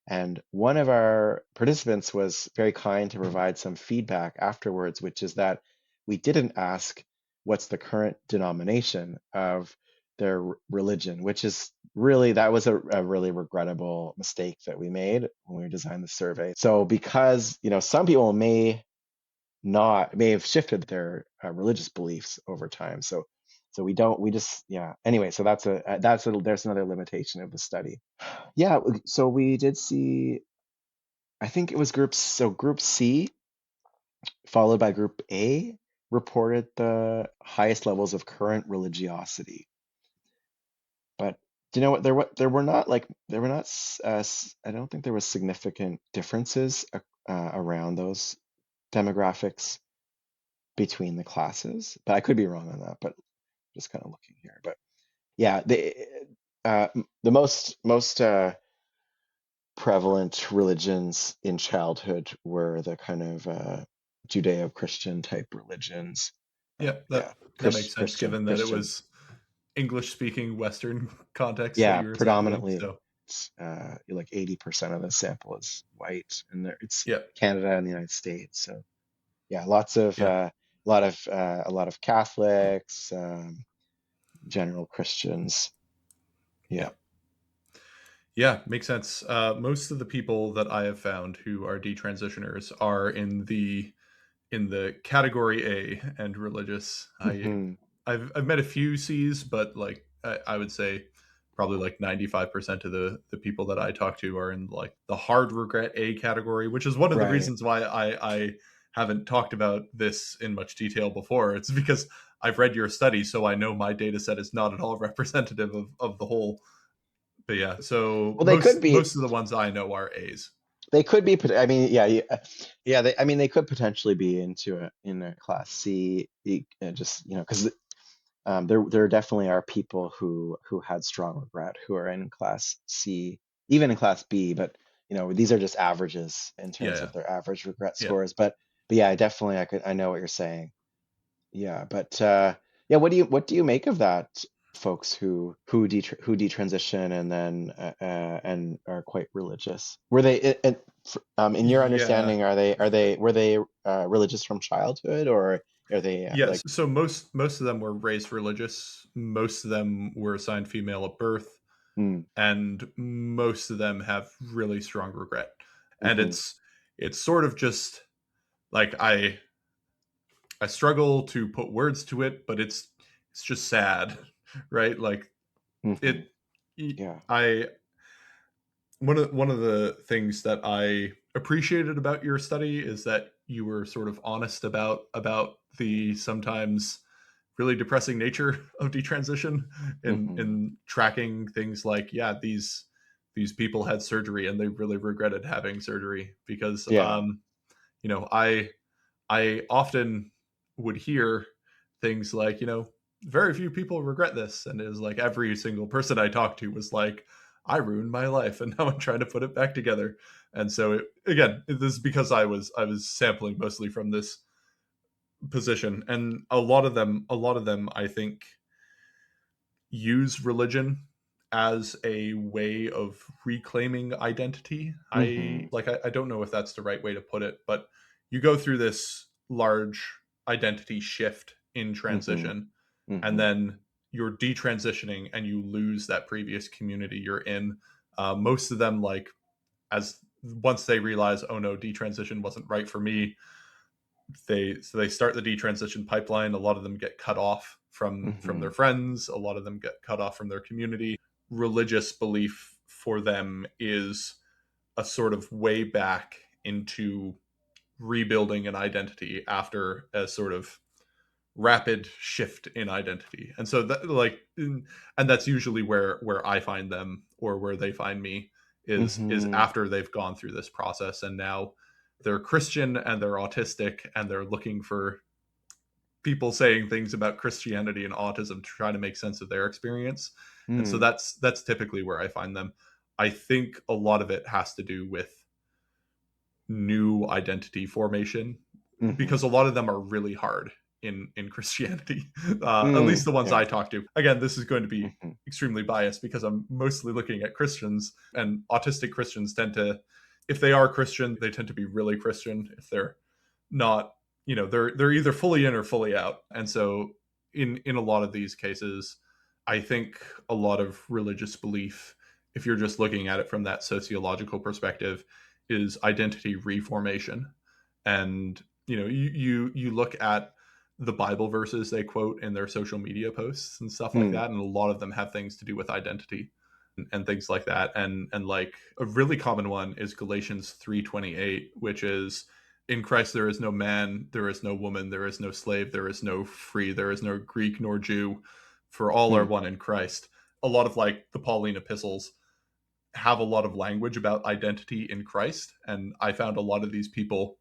And one of our participants was very kind to provide some feedback afterwards, which is that we didn't ask what's the current denomination of their religion, which is really, that was a really regrettable mistake that we made when we designed the survey. So because, some people may have shifted their religious beliefs over time. So we don't, we just, yeah. Anyway, so there's another limitation of the study. Yeah, so we did see, I think it was group C followed by group A reported the highest levels of current religiosity. But do you know what? There were not, I don't think there was significant differences around those demographics between the classes. But I could be wrong on that, but just kind of looking here. But yeah, the most prevalent religions in childhood were the kind of Judeo-Christian type religions. Yeah, Yeah, that makes sense given that it Christian. was English speaking Western context that Yeah, you were sampling. predominantly, So like 80% of the sample is white, and it's yeah, Canada and the United States. So yeah, lots of yeah, a lot of Catholics, general Christians. yeah. Yeah. Yeah, makes sense. Most of the people that I have found who are detransitioners are in the category A and religious. Hmm. I've met a few C's, but like I would say probably like 95% of the people that I talk to are in like the hard regret A category, which is one of the Right. reasons why I haven't talked about this in much detail before. It's because I've read your study, so I know my data set is not at all representative of the whole. But yeah, so Well, they could be. most of the ones I know are A's. They could be. I mean, yeah, yeah. They could potentially be in a class C. Just because there definitely are people who had strong regret who are in class C, even in class B. But these are just averages in terms Yeah, of their average regret yeah. scores. But yeah, definitely, I know what you're saying. Yeah, but yeah, what do you make of that? Folks who detransition and then and are quite religious. Were they in your Yeah. understanding, were they religious from childhood, or are they Yes. like So most of them were raised religious. Most of them were assigned female at birth, mm, and most of them have really strong regret. And hmm it's sort of just like I struggle to put words to it, but it's just sad, right? Like hmm it yeah, I one of the things that I appreciated about your study is that you were sort of honest about the sometimes really depressing nature of detransition hmm in tracking things like these people had surgery and they really regretted having surgery because yeah, you know I often would hear things like very few people regret this, and it was like every single person I talked to was like I ruined my life and now I'm trying to put it back together. And so again, this is because I was sampling mostly from this position, and a lot of them I think use religion as a way of reclaiming identity. Mm-hmm. I don't know if that's the right way to put it, but you go through this large identity shift in Mm-hmm. transition, and Mm-hmm. then you're detransitioning and you lose that previous community you're in. Most of them, like, as once they realize, oh no, detransition wasn't right for me, they start the detransition pipeline. A lot of them get cut off from Mm-hmm. their friends. A lot of them get cut off from their community. Religious belief for them is a sort of way back into rebuilding an identity after a sort of rapid shift in identity. And so that, like, and that's usually where I find them, or where they find me, is Mm-hmm. after they've gone through this process, and now they're Christian and they're autistic and they're looking for people saying things about Christianity and autism to try to make sense of their experience. And so Mm-hmm. that's typically where I find them. I think a lot of it has to do with new identity formation, Mm-hmm. because a lot of them are really hard in Christianity. At least Mm, the ones yeah. I talk to. Again, this is going to be Mm-hmm. extremely biased because I'm mostly looking at Christians, and autistic Christians tend to, if they are Christian, they tend to be really Christian. If they're not, they're either fully in or fully out. And so in a lot of these cases, I think a lot of religious belief, if you're just looking at it from that sociological perspective, is identity reformation. And you look at the Bible verses they quote in their social media posts and stuff like Mm, that, and a lot of them have things to do with identity and things like that. And like, a really common one is Galatians 3:28, which is, in Christ there is no man, there is no woman, there is no slave, there is no free, there is no Greek nor Jew, for all are mm, one in Christ. A lot of, like, the Pauline epistles have a lot of language about identity in Christ, and I found a lot of these people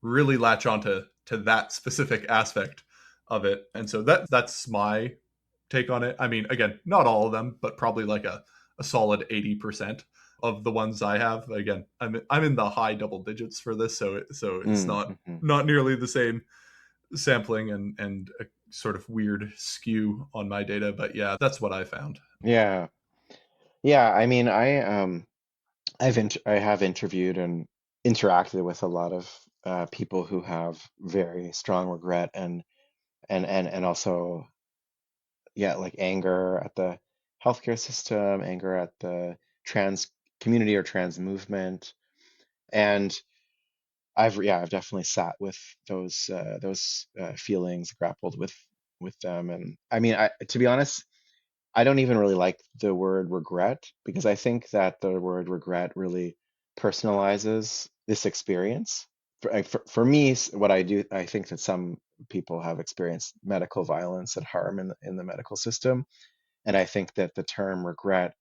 really latch onto that specific aspect of it. And so that's my take on it. I mean, again, not all of them, but probably like a solid 80% of the ones I have. Again, I'm in the high double digits for this, so it's mm, not mm-hmm. not nearly the same sampling and a sort of weird skew on my data, but yeah, that's what I found. Yeah. Yeah. I mean, I have interviewed and interacted with a lot of people who have very strong regret and also, yeah, like anger at the healthcare system, anger at the trans community or trans movement. And I've definitely sat with those feelings, grappled with them. And I mean, to be honest, I don't even really like the word regret, because I think that the word regret really personalizes this experience. For me, what I do, I think that some people have experienced medical violence and harm in the medical system, and I think that the term regret,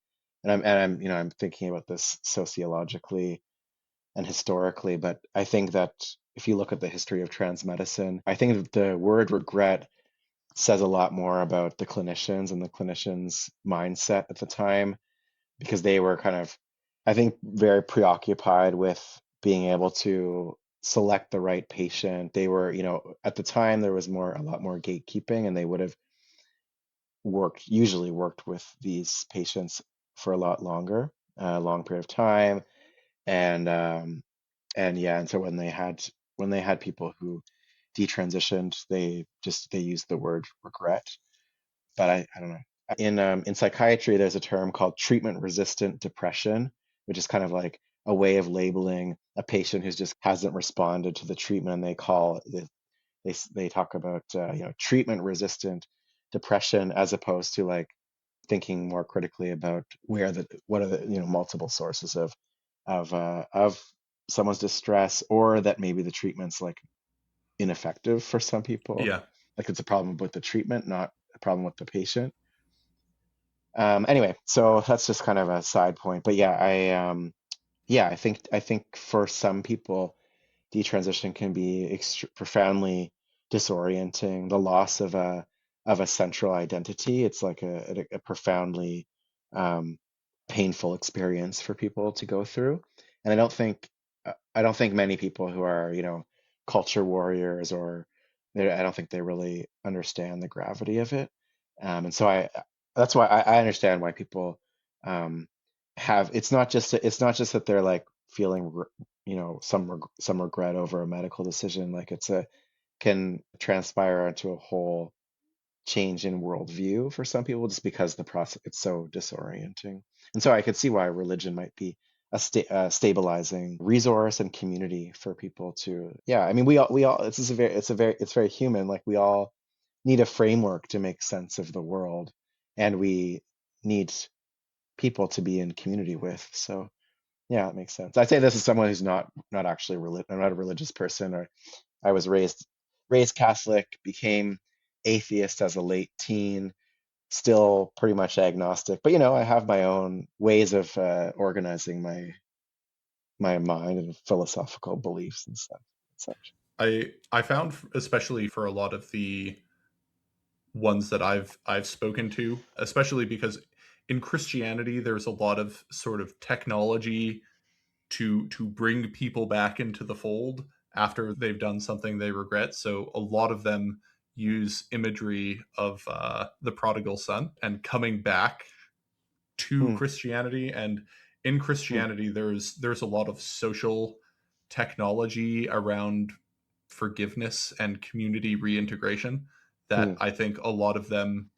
and I'm thinking about this sociologically and historically, but I think that if you look at the history of trans medicine, I think that the word regret says a lot more about the clinicians and the clinicians' mindset at the time, because they were kind of, I think, very preoccupied with being able to select the right patient. They were, at the time there was a lot more gatekeeping, and they would have usually worked with these patients for a lot longer, a long period of time, and and yeah, and so when they had people who detransitioned, they used the word regret. But I don't know. In psychiatry, there's a term called treatment resistant depression, which is kind of like a way of labeling a patient who's just hasn't responded to the treatment, and they talk about treatment resistant depression, as opposed to like thinking more critically about what are the multiple sources of someone's distress, or that maybe the treatment's like ineffective for some people. Yeah. Like it's a problem with the treatment, not a problem with the patient. Anyway, so that's just kind of a side point. But yeah, I think for some people, detransition can be profoundly disorienting. The loss of a central identity. It's like a profoundly um, painful experience for people to go through. And I don't think many people who are, culture warriors or I don't think they really understand the gravity of it. And so that's why I understand why people um, it's not just that they're like feeling, some regret over a medical decision. Like can transpire into a whole change in worldview for some people just because the process it's so disorienting. And so I could see why religion might be a stabilizing resource and community for people to, yeah, I mean, we all this is a very it's very human. Like we all need a framework to make sense of the world, and we need people to be in community with. So yeah, it makes sense. I'd say this is someone who's not actually I'm not a religious person, or I was raised Catholic, became atheist as a late teen, still pretty much agnostic. But I have my own ways of organizing my mind and philosophical beliefs and stuff, such. I found, especially for a lot of the ones that I've spoken to, especially because in Christianity there's a lot of sort of technology to bring people back into the fold after they've done something they regret. So a lot of them use imagery of the prodigal son and coming back to Hmm, Christianity. And in hmm, Christianity, there's a lot of social technology around forgiveness and community reintegration that hmm, I think a lot of them,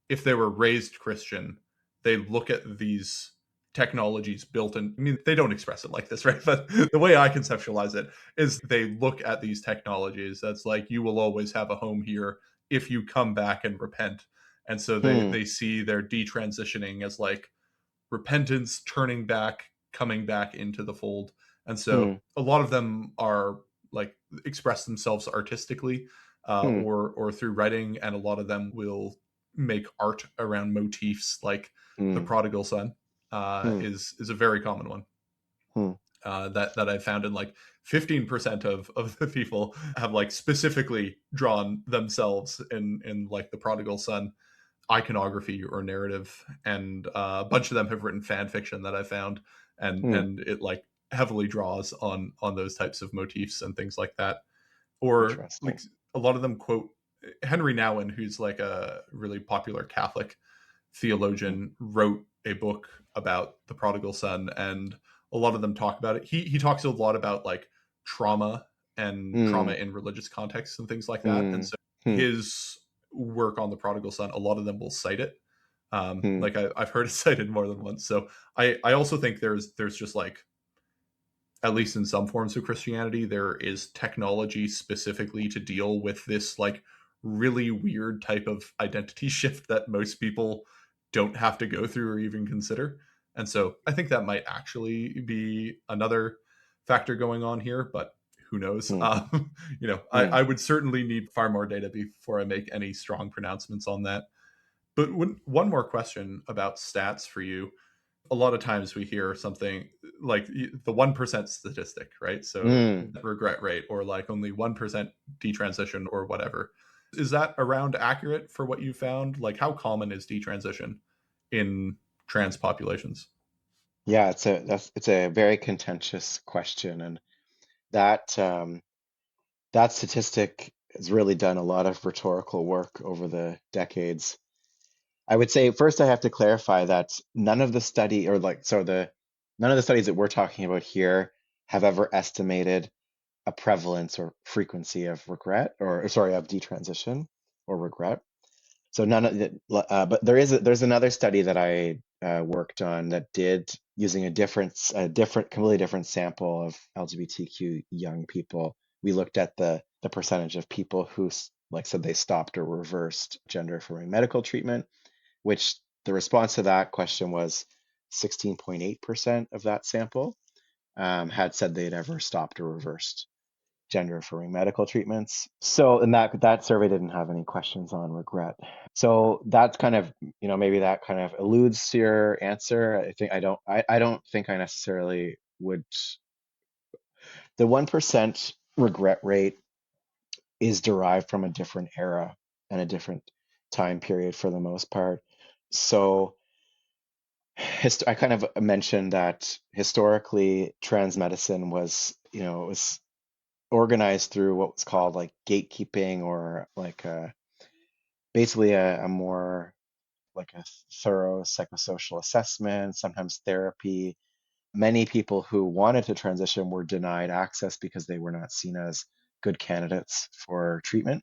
if they were raised Christian, they look at these technologies built in. I mean, they don't express it like this, right? But the way I conceptualize it is they look at these technologies that's like, you will always have a home here if you come back and repent. And so hmm, they see their detransitioning as like repentance, turning back, coming back into the fold. And so hmm, a lot of them are like express themselves artistically, hmm, or through writing, and a lot of them will make art around motifs like the hmm, prodigal son hmm, is a very common one hmm, that I found. In like 15% of the people have like specifically drawn themselves in like the prodigal son iconography or narrative, and a bunch of them have written fan fiction that I found, hmm. and it like heavily draws on those types of motifs and things like that. Or like Interesting. a lot of them quote Henry Nouwen, who's like a really popular Catholic Hmm, theologian, wrote a book about the prodigal son, and a lot of them talk about it. He talks a lot about like trauma and trauma hmm, in religious contexts and things like that. And hmm, so hmm, his work on the prodigal son, a lot of them will cite it. hmm, Like I've heard it cited more than once. So I also think there's just like, at least in some forms of Christianity, there is technology specifically to deal with this like really weird type of identity shift that most people don't have to go through or even consider. And so I think that might actually be another factor going on here, but who knows? hmm, hmm. I would certainly need far more data before I make any strong pronouncements on that. But one more question about stats for you. A lot of times we hear something like the 1% statistic, right? So Hmm. regret rate, or like only 1% detransition or whatever. Is that around accurate for what you found? Like how common is detransition in trans populations? Yeah, it's a very contentious question, and that that statistic has really done a lot of rhetorical work over the decades. I would say first I have to clarify that none of the studies that we're talking about here have ever estimated a prevalence or frequency of regret, or sorry, of detransition or regret. So none of it, but there's another study that I worked on that did using completely different sample of LGBTQ young people. We looked at the percentage of people who like said they stopped or reversed gender affirming medical treatment, which the response to that question was 16.8% of that sample had said they had ever stopped or reversed gender affirming medical treatments. So, and that survey didn't have any questions on regret. So that's kind of, maybe that kind of alludes to your answer. I don't think I necessarily would. The 1% regret rate is derived from a different era and a different time period for the most part. So I kind of mentioned that historically trans medicine was, it was organized through what was called like gatekeeping, or like basically a more like a thorough psychosocial assessment, sometimes therapy. Many people who wanted to transition were denied access because they were not seen as good candidates for treatment.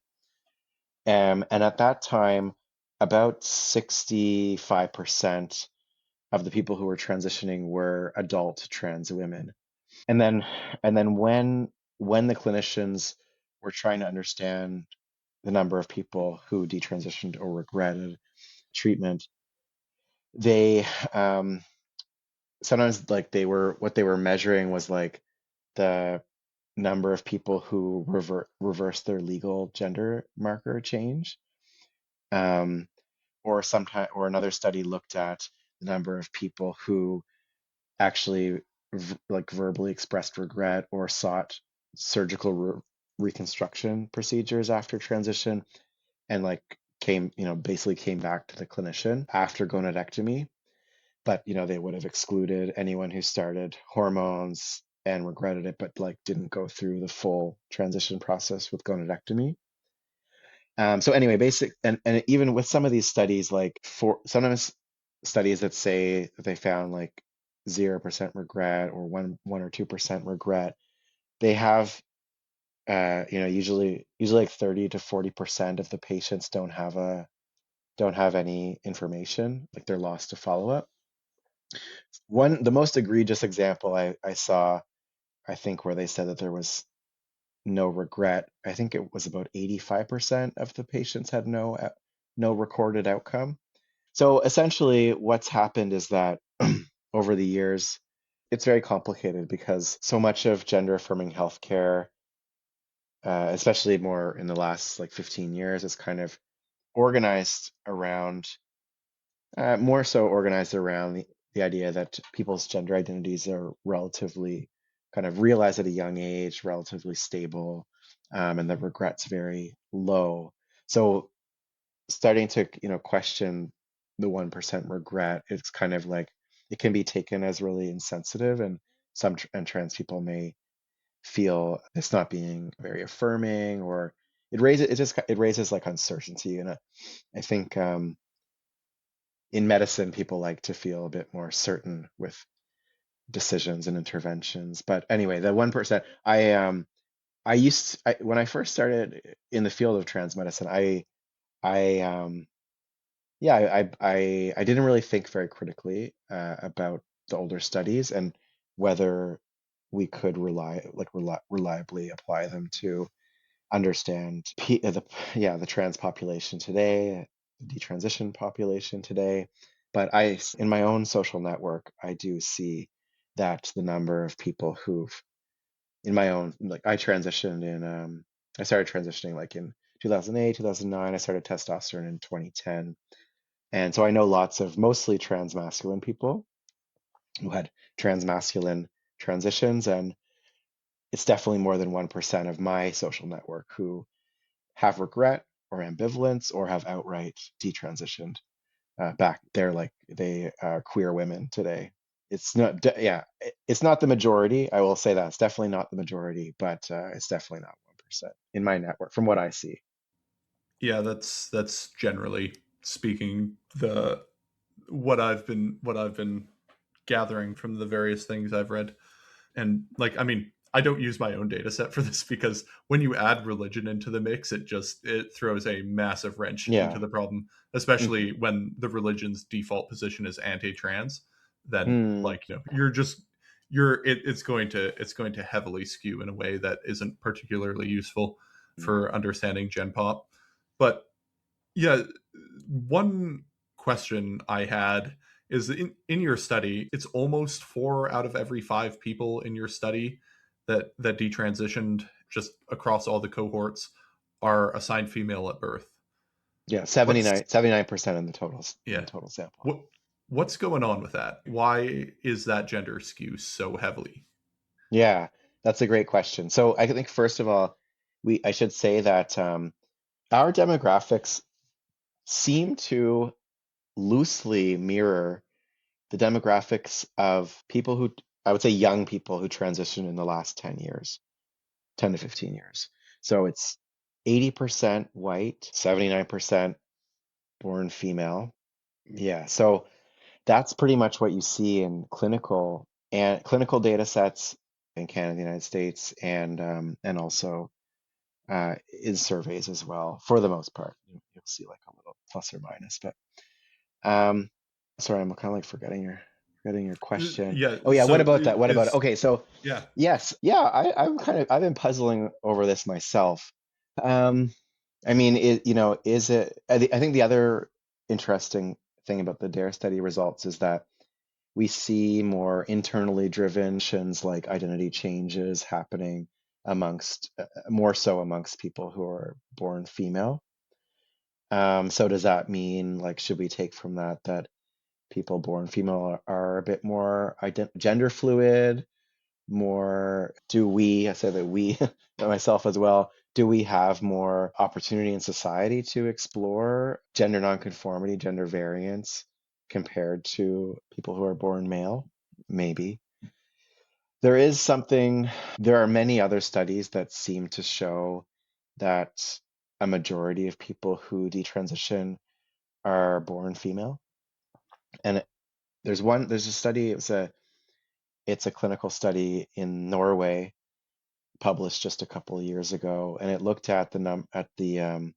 And at that time, about 65% of the people who were transitioning were adult trans women. And then when the clinicians were trying to understand the number of people who detransitioned or regretted treatment, they sometimes like what they were measuring was like the number of people who reversed their legal gender marker change. Um, or sometime or another study looked at the number of people who actually like verbally expressed regret or sought surgical reconstruction procedures after transition, and like basically came back to the clinician after gonadectomy. But they would have excluded anyone who started hormones and regretted it, but like didn't go through the full transition process with gonadectomy. So anyway, and even with some of these studies, like for sometimes studies that say that they found like 0% regret or one or 2% regret, they have usually like 30 to 40% of the patients don't have any information, like they're lost to follow up. The most egregious example I saw, I think, where they said that there was no regret. I think it was about 85% of the patients had no recorded outcome. So essentially, what's happened is that over the years, it's very complicated because so much of gender affirming healthcare, especially more in the last like 15 years, is kind of organized around, more so organized around the idea that people's gender identities are relatively kind of realized at a young age, relatively stable, and the regret's very low. So starting to question the 1% regret, it's kind of like it can be taken as really insensitive, and and trans people may feel it's not being very affirming, or it raises like uncertainty. And I think in medicine people like to feel a bit more certain with decisions and interventions. But anyway, the 1%, when I first started in the field of trans medicine, I yeah, I didn't really think very critically about the older studies and whether we could reliably apply them to understand the trans population today, the detransition population today. But in my own social network, I do see that the number of people who've in my own like I started transitioning like in 2008, 2009. I started testosterone in 2010, and so I know lots of mostly transmasculine people who had transmasculine transitions, and it's definitely more than 1% of my social network who have regret or ambivalence or have outright detransitioned. Back they're like they are queer women today. It's not the majority. I will say that it's definitely not the majority, but it's definitely not 1% in my network from what I see. Yeah, that's generally speaking the what I've been gathering from the various things I've read. And like, I mean, I don't use my own data set for this because when you add religion into the mix, it throws a massive wrench into Yeah. the problem, Hmm. especially when the religion's default position is anti-trans. Then Hmm. like, it's going to heavily skew in a way that isn't particularly useful for understanding Gen Pop. But yeah, one question I had is in your study, it's almost 4 out of every 5 people in your study that detransitioned just across all the cohorts are assigned female at birth. Yeah, What's 79% in the yeah. total sample. What what's going on with that? Why is that gender skew so heavily? Yeah, that's a great question. So I think first of all, I should say that our demographics seem to loosely mirror the demographics of people who, I would say young people who transitioned in the last 10 years, 10 to 15 years. So it's 80% white, 79% born female. Yeah, so that's pretty much what you see in clinical data sets in Canada, the United States, and also in surveys as well, for the most part. You'll see like a little plus or minus, but um, sorry, I'm kind of like forgetting your question. Yeah. Oh yeah, what So about that? What about it? is Okay, so yeah. yes, yeah, I've been puzzling over this myself. Um, I mean, is it? I think the other interesting thing about the DARE study results is that we see more internally driven actions like identity changes happening amongst more so amongst people who are born female. So does that mean like should we take from that that people born female are a bit more gender fluid? More, do we, I say that we, myself as well, do we have more opportunity in society to explore gender nonconformity, gender variance compared to people who are born male? Maybe. There is something, there are many other studies that seem to show that a majority of people who detransition are born female. And there's a study, it's a clinical study in Norway published just a couple of years ago, and it looked at the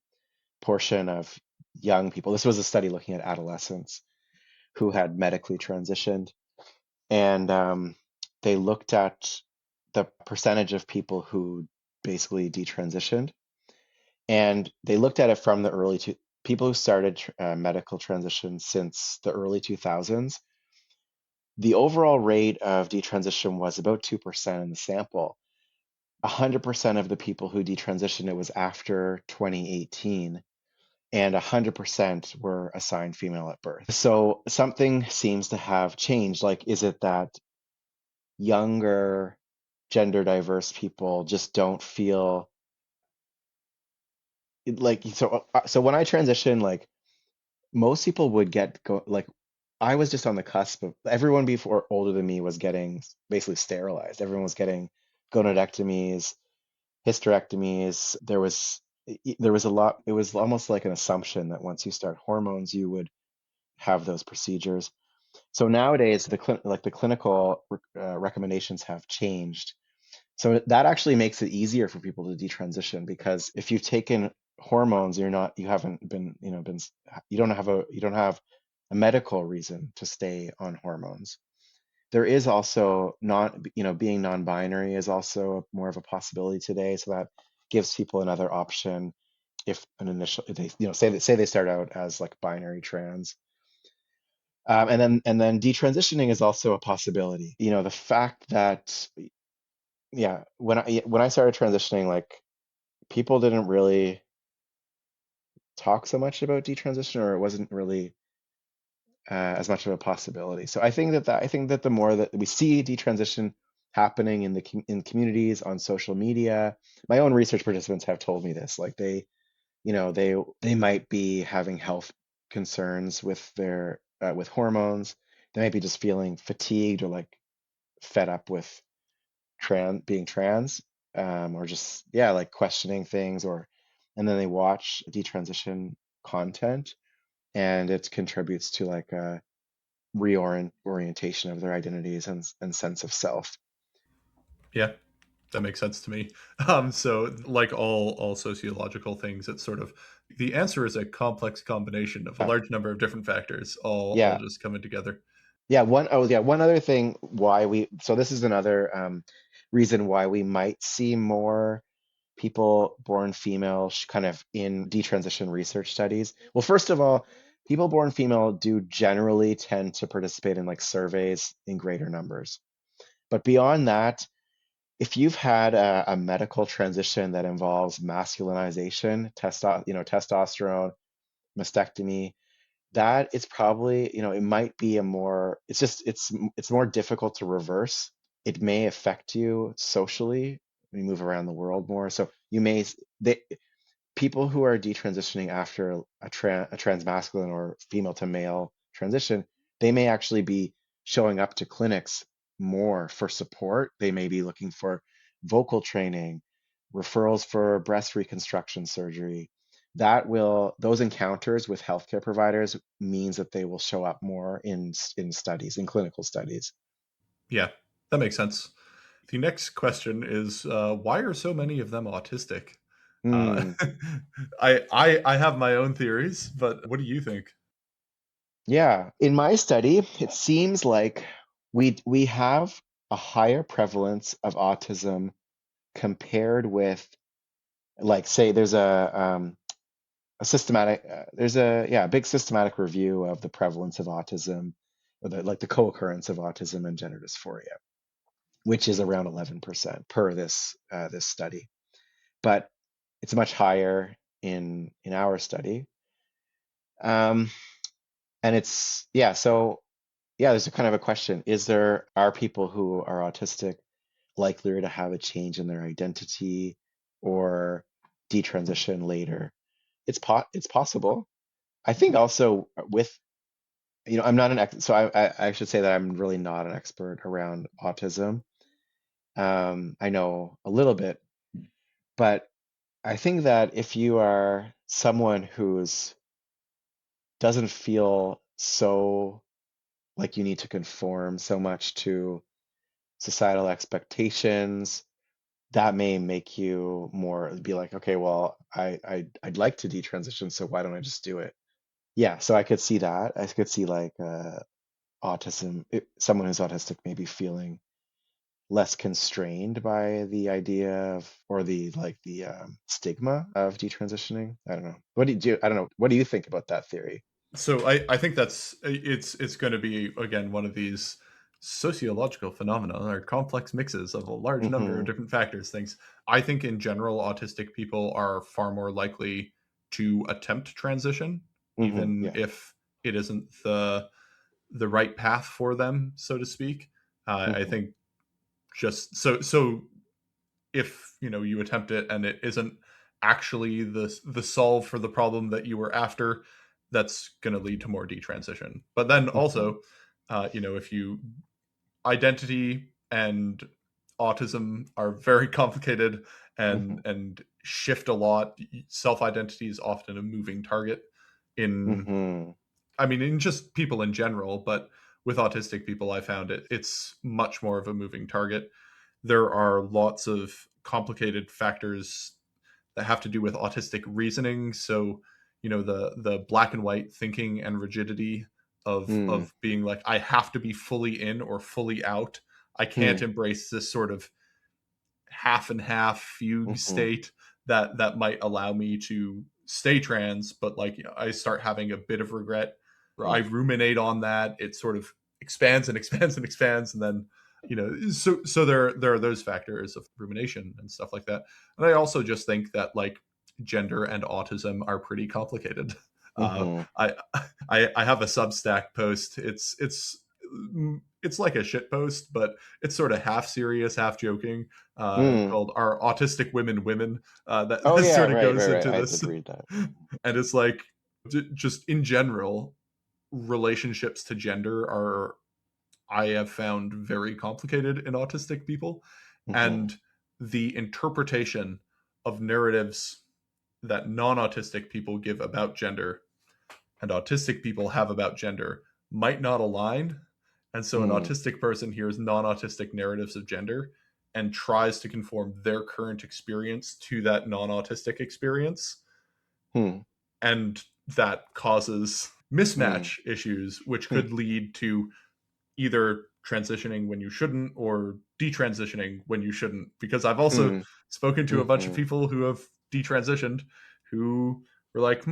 portion of young people. This was a study looking at adolescents who had medically transitioned, and they looked at the percentage of people who basically detransitioned, and they looked at it from the people who started medical transition since the early 2000s. The overall rate of detransition was about 2% in the sample. 100% of the people who detransitioned, it was after 2018, and 100% were assigned female at birth. So something seems to have changed. Like, is it that younger gender diverse people just don't feel like so when I transitioned, like most people would get go like I was just on the cusp of everyone before older than me was getting basically sterilized. Everyone was getting gonadectomies, hysterectomies. There was a lot. It was almost like an assumption that once you start hormones, you would have those procedures. So nowadays, the clinical recommendations have changed. So that actually makes it easier for people to detransition because if you've taken hormones, you haven't been, you don't have a medical reason to stay on hormones. There is also not, being non-binary is also more of a possibility today. So that gives people another option if if they, say they start out as like binary trans. And then detransitioning is also a possibility. The fact that, yeah, when I started transitioning, like people didn't really talk so much about detransition, or it wasn't really as much of a possibility. So I think that the more that we see detransition happening in communities on social media, my own research participants have told me this. Like they might be having health concerns with their with hormones. They might be just feeling fatigued or like fed up with being trans, or just like questioning things, and then they watch detransition content, and it contributes to like a reorientation of their identities and sense of self. Yeah, that makes sense to me. So like all sociological things, it's sort of the answer is a complex combination of a Yeah, large number of different factors, all yeah, just coming together. yeah. One other thing why so this is another reason why we might see more people born female kind of in detransition research studies. Well, first of all, people born female do generally tend to participate in like surveys in greater numbers. But beyond that, if you've had a medical transition that involves masculinization, testosterone, mastectomy, that is probably, it might be it's more difficult to reverse. It may affect you socially when you move around the world more. So they, people who are detransitioning after a transmasculine or female to male transition, they may actually be showing up to clinics more for support. They may be looking for vocal training, referrals for breast reconstruction surgery. Those encounters with healthcare providers means that they will show up more in studies, in clinical studies. Yeah, that makes sense. The next question is, why are so many of them autistic? Uh, Hmm. I have my own theories, but what do you think? Yeah, in my study, it seems like we have a higher prevalence of autism compared with, like, say there's a systematic there's a yeah a big systematic review of the prevalence of autism, or the co-occurrence of autism and gender dysphoria, which is around 11% per this study, but it's much higher in our study. um and it's yeah so yeah, there's a kind of a question: are people who are autistic likelier to have a change in their identity or detransition later? It's possible. I think also with, I'm not an ex, so I should say that I'm really not an expert around autism. I know a little bit, but I think that if you are someone who's doesn't feel so like you need to conform so much to societal expectations, that may make you more be like, okay, well, I'd like to detransition, so why don't I just do it? Yeah, so I could see that. I could see like someone who's autistic maybe feeling less constrained by the idea of, or the stigma of detransitioning. I don't know. I don't know. What do you think about that theory? So I think it's going to be again one of these sociological phenomena or complex mixes of a large number of Mm-hmm. different factors. Things I think in general, autistic people are far more likely to attempt transition, Mm-hmm. even Yeah. if it isn't the right path for them, so to speak. I Mm-hmm. think just so if you attempt it and it isn't actually the solve for the problem that you were after, that's going to lead to more detransition. But then Mm-hmm. also, if you identity and autism are very complicated Mm-hmm. and shift a lot. Self identity is often a moving target in Mm-hmm. I mean, in just people in general, but with autistic people, I found it's much more of a moving target. There are lots of complicated factors that have to do with autistic reasoning. So, the black and white thinking and rigidity of being like, I have to be fully in or fully out. I can't Mm-hmm. embrace this sort of half and half fugue Mm-hmm. state that might allow me to stay trans, but like I start having a bit of regret. I Mm-hmm. ruminate on that. It sort of expands and expands and expands, and then so there are those factors of rumination and stuff like that. And I also just think that like gender and autism are pretty complicated. Uh, Mm-hmm. I I have a Substack post. It's like a shit post, but it's sort of half serious, half joking, Mm. called "Are Autistic Women Women?" That, Oh that yeah, sort of right, goes right, right. into I this, did read that. and it's like just in general, relationships to gender are I have found very complicated in autistic people, Mm-hmm. and the interpretation of narratives that non-autistic people give about gender and autistic people have about gender might not align. And so an Mm. autistic person hears non autistic narratives of gender and tries to conform their current experience to that non autistic experience. Hmm. And that causes Mm. mismatch issues, which Hmm. could lead to either transitioning when you shouldn't or detransitioning when you shouldn't. Because I've also Hmm. spoken to a bunch of Mm-hmm. people who have detransitioned who were like,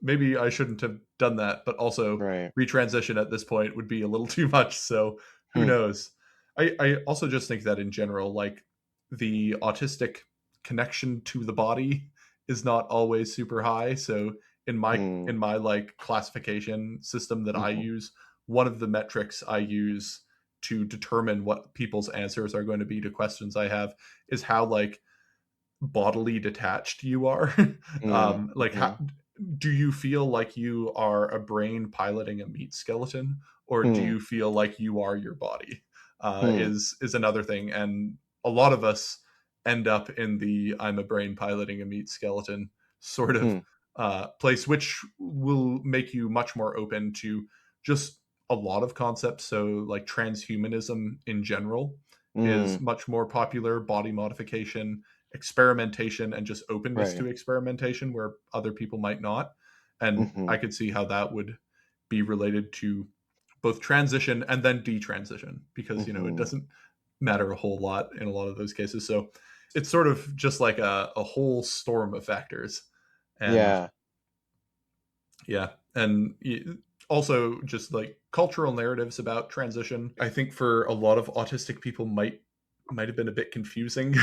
maybe I shouldn't have done that, but also Right. retransition at this point would be a little too much. So who Hmm. knows? I also just think that in general, like the autistic connection to the body is not always super high. So in my Hmm. in my like classification system that I Mm-hmm. use, one of the metrics I use to determine what people's answers are going to be to questions I have is how like bodily detached you are. Mm. Like Mm-hmm. do you feel like you are a brain piloting a meat skeleton, or do Hmm. you feel like you are your body? Hmm. Is another thing, and a lot of us end up in the "I'm a brain piloting a meat skeleton" sort of Hmm. place, which will make you much more open to just a lot of concepts. So, like transhumanism in general is Hmm. much more popular. Body modification, experimentation, and just openness Right. to experimentation where other people might not. And Hmm. I could see how that would be related to both transition and then detransition, because it Hmm. doesn't matter a whole lot in a lot of those cases. So it's sort of just like a whole storm of factors. And Yeah. yeah, and also just like cultural narratives about transition. I think for a lot of autistic people might have been a bit confusing.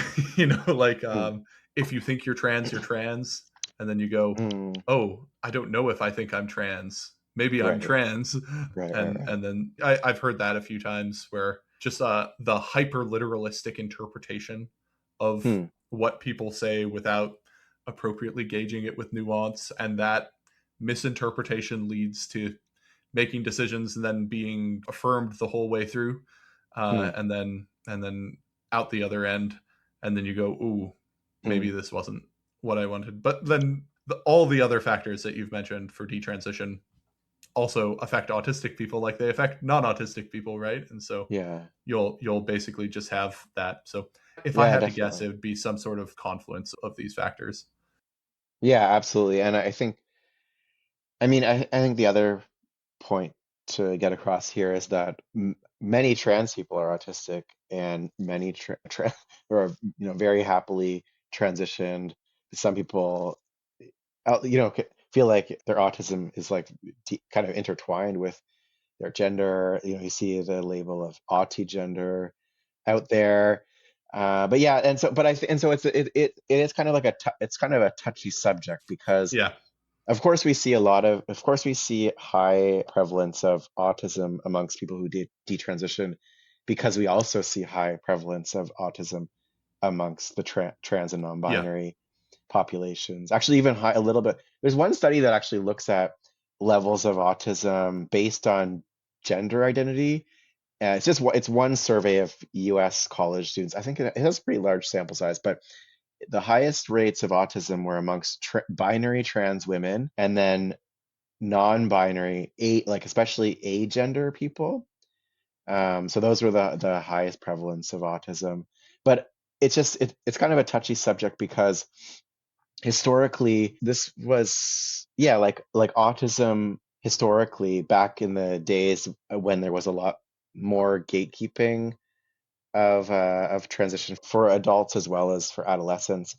Like Hmm. if you think you're trans, and then you go, Hmm. "Oh, I don't know if I think I'm trans. Maybe I'm Right. trans," Right. Right. and Right. then I've heard that a few times where just the hyper literalistic interpretation of Hmm. what people say without appropriately gauging it with nuance, and that misinterpretation leads to making decisions and then being affirmed the whole way through, Hmm. and then out the other end, and then you go, "Ooh, maybe Hmm. this wasn't what I wanted." But then all the other factors that you've mentioned for detransition also affect autistic people, like they affect non-autistic people, right? And so Yeah. you'll basically just have that. So if I Yeah. had to guess, Definitely. it would be some sort of confluence of these factors. Yeah. Absolutely. And I think, I mean, I think the other point to get across here is that m many trans people are autistic, and many or very happily transitioned. Some people, feel like their autism is like kind of intertwined with their gender. You see the label of gender out there. But yeah, and so but I th and so it is kind of like it's kind of a touchy subject because Yeah, of course we see high prevalence of autism amongst people who detransition, because we also see high prevalence of autism amongst the trans and yeah, non-binary populations. Actually, even high a little bit. There's one study that actually looks at levels of autism based on gender identity. It's one survey of U.S. college students. I think it has a pretty large sample size, but the highest rates of autism were amongst binary trans women, and then non-binary, like especially agender people. So those were the highest prevalence of autism. But it's kind of a touchy subject because historically this was, yeah, like autism historically back in the days when there was a lot more gatekeeping of transition for adults as well as for adolescents.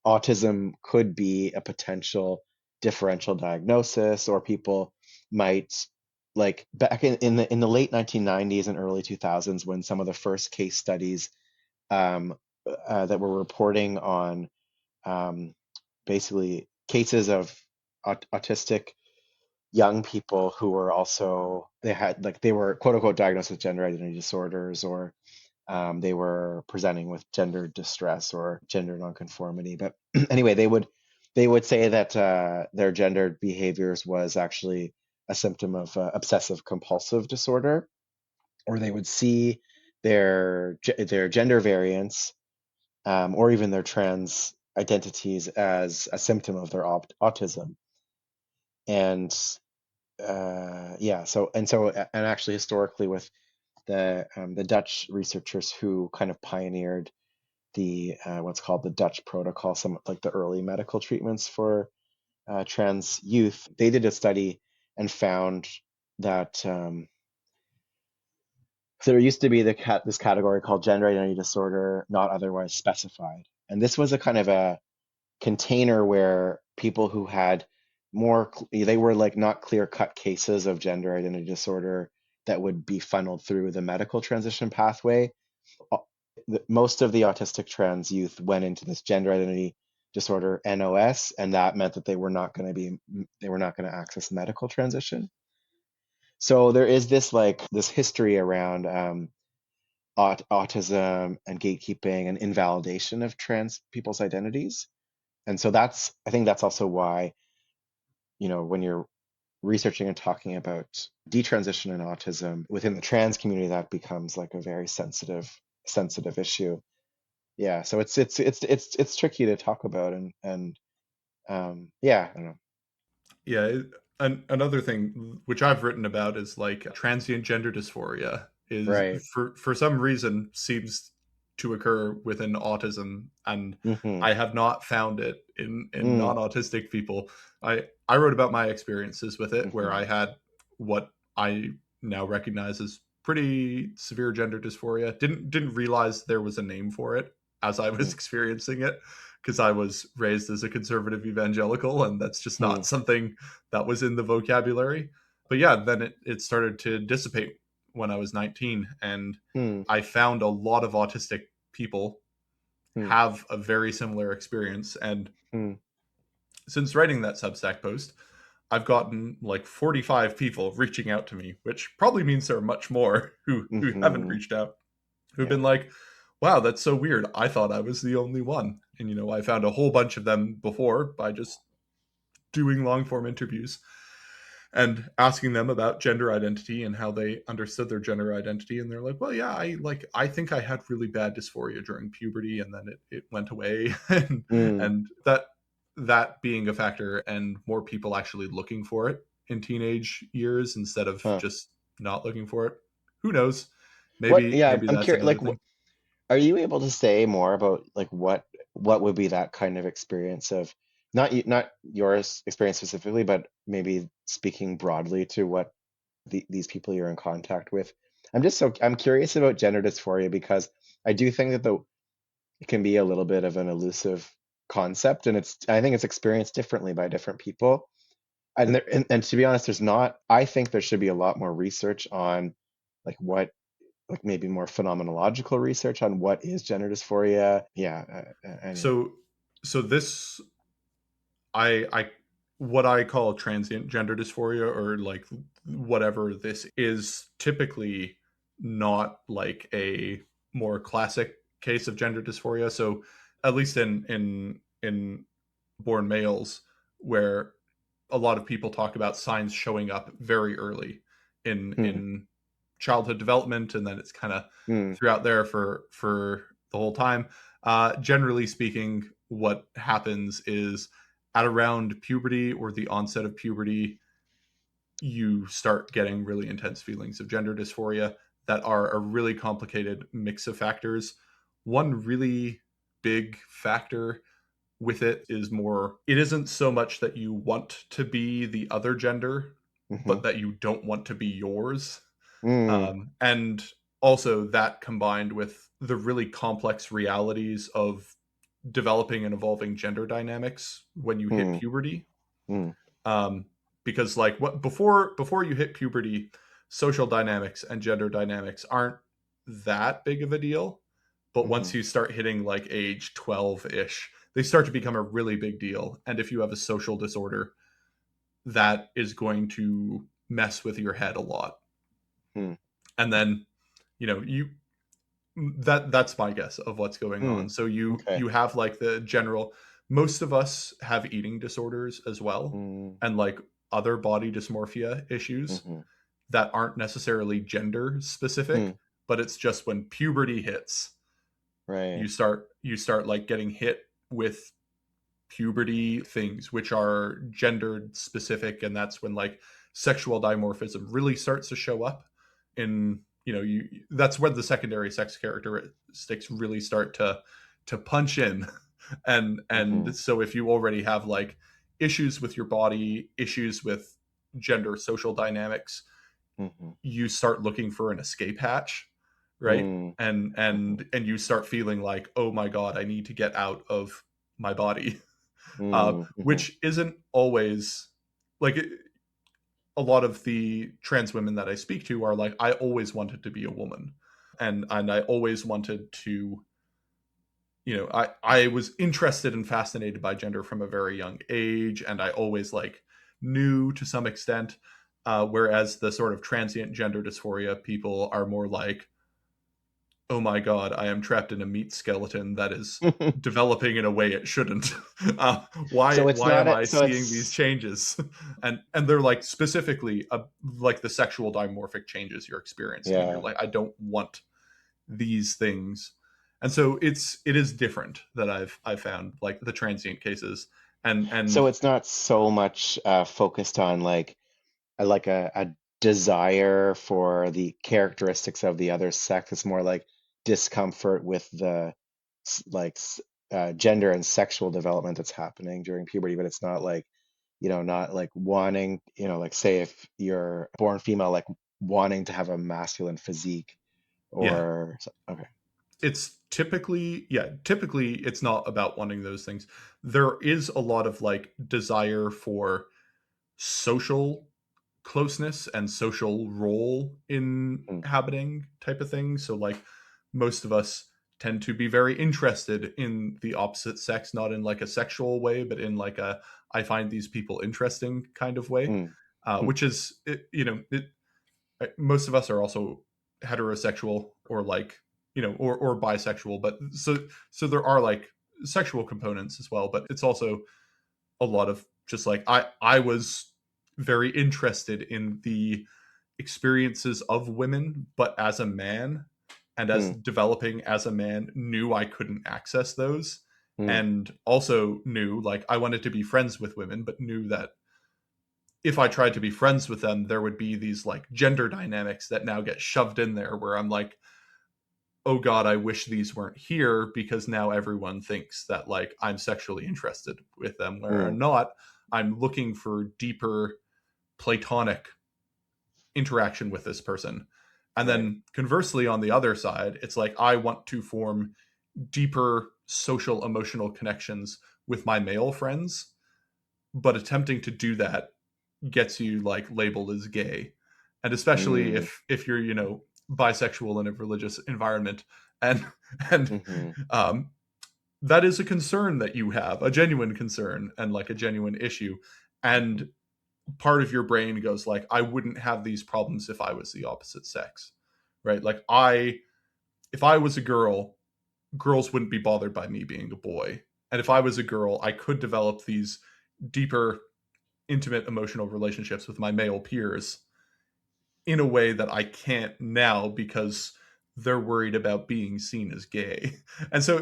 Autism could be a potential differential diagnosis, or people might, like back in the late 1990s and early 2000s, when some of the first case studies um, that were reporting on um, basically cases of autistic young people who were also, they were quote unquote diagnosed with gender identity disorders, or they were presenting with gender distress or gender nonconformity. But anyway, they would say that their gendered behaviors was actually a symptom of obsessive compulsive disorder, or they would see their gender variants, or even their trans identities as a symptom of their autism. And yeah, and actually historically with the Dutch researchers who kind of pioneered the what's called the Dutch protocol, some like the early medical treatments for trans youth. They did a study and found that there used to be this category called gender identity disorder not otherwise specified, and this was a kind of a container where people who had they were like not clear cut cases of gender identity disorder that would be funneled through the medical transition pathway. Most of the autistic trans youth went into this gender identity disorder NOS, and that meant that they were not going to access medical transition. So there is this history around autism and gatekeeping and invalidation of trans people's identities. And so I think that's also why when you're researching and talking about detransition and autism within the trans community, that becomes like a very sensitive issue. Yeah, so it's tricky to talk about, and yeah, I don't know. Yeah, another thing which I've written about is like transient gender dysphoria is Right. for some reason seems to occur within autism, and Mm-hmm. I have not found it in Mm, non-autistic people. I wrote about my experiences with it where mm-hmm. I had what I now recognize as pretty severe gender dysphoria. Didn't realize there was a name for it as I was Mm, experiencing it, because I was raised as a conservative evangelical, and that's just not mm, something that was in the vocabulary. But yeah, then it started to dissipate when I was 19, and mm, I found a lot of autistic people mm, have a very similar experience. And mm, since writing that Substack post, I've gotten like 45 people reaching out to me, which probably means there are much more who haven't mm-hmm. reached out, who've Yeah. been like, wow, that's so weird. I thought I was the only one. And, I found a whole bunch of them before by just doing long form interviews and asking them about gender identity and how they understood their gender identity. And they're like, well, yeah, I think I had really bad dysphoria during puberty, and then it went away. Mm, And that being a factor, and more people actually looking for it in teenage years instead of huh. just not looking for it. Who knows? What? Maybe Yeah, maybe I'm that's curious. another Like, thing. are you able to say more about like what would be that kind of experience of not your experience specifically, but maybe speaking broadly to what these people you're in contact with? I'm curious about gender dysphoria because I do think that it can be a little bit of an elusive concept, and I think it's experienced differently by different people. And to be honest, there's not. I think there should be a lot more research on like what like maybe more phenomenological research on what is gender dysphoria. Yeah. Anyway. So this I what I call transient gender dysphoria, or like whatever this is, typically not like a more classic case of gender dysphoria. So at least in born males, where a lot of people talk about signs showing up very early Hmm. in childhood development, and then it's kind of Hmm. throughout there for the whole time. Generally speaking, what happens is at around puberty or the onset of puberty, you start getting really intense feelings of gender dysphoria that are a really complicated mix of factors. One really big factor with it is more, it isn't so much that you want to be the other gender, Hmm. but that you don't want to be yours. Hmm. And also that combined with the really complex realities of developing and evolving gender dynamics when you hit Hmm. puberty. Hmm. um, because like what before you hit puberty, social dynamics and gender dynamics aren't that big of a deal, but Hmm. once you start hitting like age 12-ish, they start to become a really big deal. And if you have a social disorder, that is going to mess with your head a lot. Hmm. And then you that's my guess of what's going Hmm. on. So Okay. you have like the general, most of us have eating disorders as well, Hmm. and like other body dysmorphia issues Hmm. that aren't necessarily gender Hmm. specific, but it's just when puberty hits, Right. you start like getting hit with puberty things which are gendered specific, and that's when like sexual dimorphism really starts to show up in, you that's when the secondary sex characteristics really start to punch in. And Hmm. so if you already have like issues with your body, issues with gender social dynamics, Hmm. you start looking for an escape hatch, right? Hmm. and Hmm. and and you start feeling like, oh my god, I need to get out of my body. Hmm. Hmm. Which isn't always like a lot of the trans women that I speak to are like, I always wanted to be a woman, and I always wanted to, I was interested and fascinated by gender from a very young age, and I always like knew to some extent. Whereas the sort of transient gender dysphoria people are more like, oh my god, I am trapped in a meat skeleton that is developing in a way it shouldn't. So it's Why not am a, I so seeing these it's changes? And they're like specifically like the sexual dimorphic changes you're experiencing, and you're yeah. like, I don't want these things. And so it is different that I've found, like the transient cases. So And it's not so much focused on like a desire for the characteristics of the other sex. It's more like discomfort with the gender and sexual development that's happening during puberty, but it's not like, not like wanting, like say if you're born female, like wanting to have a masculine physique yeah, okay. it's typically, yeah, typically it's not about wanting those things. There is a lot of like desire for social closeness and social role Mm, inhabiting type of thing. So like most of us tend to be very interested in the opposite sex, not in like a sexual way, but in like a I find these people interesting kind of way. mm, mm, Which is most of us are also heterosexual or like or bisexual, but so there are like sexual components as well, but it's also a lot of just like I was very interested in the experiences of women, but as a man and as mm, developing as a man, knew I couldn't access those, mm, and also knew like I wanted to be friends with women, but knew that if I tried to be friends with them, there would be these like gender dynamics that now get shoved in there where I'm like, oh god, I wish these weren't here, because now everyone thinks that like I'm sexually interested with them, where I'm mm. not. I'm looking for deeper platonic interaction with this person. And Right. then conversely, on the other side, it's like I want to form deeper social emotional connections with my male friends, but attempting to do that gets you like labeled as gay. And especially Mm, if you're bisexual in a religious environment, and and hmm. um that is a concern that you have, a genuine concern and like a genuine issue. And part of your brain goes like, I wouldn't have these problems if I was the opposite sex, right? Like I if I was a girl, girls wouldn't be bothered by me being a boy. And if I was a girl, I could develop these deeper intimate emotional relationships with my male peers in a way that I can't now, because they're worried about being seen as gay. And so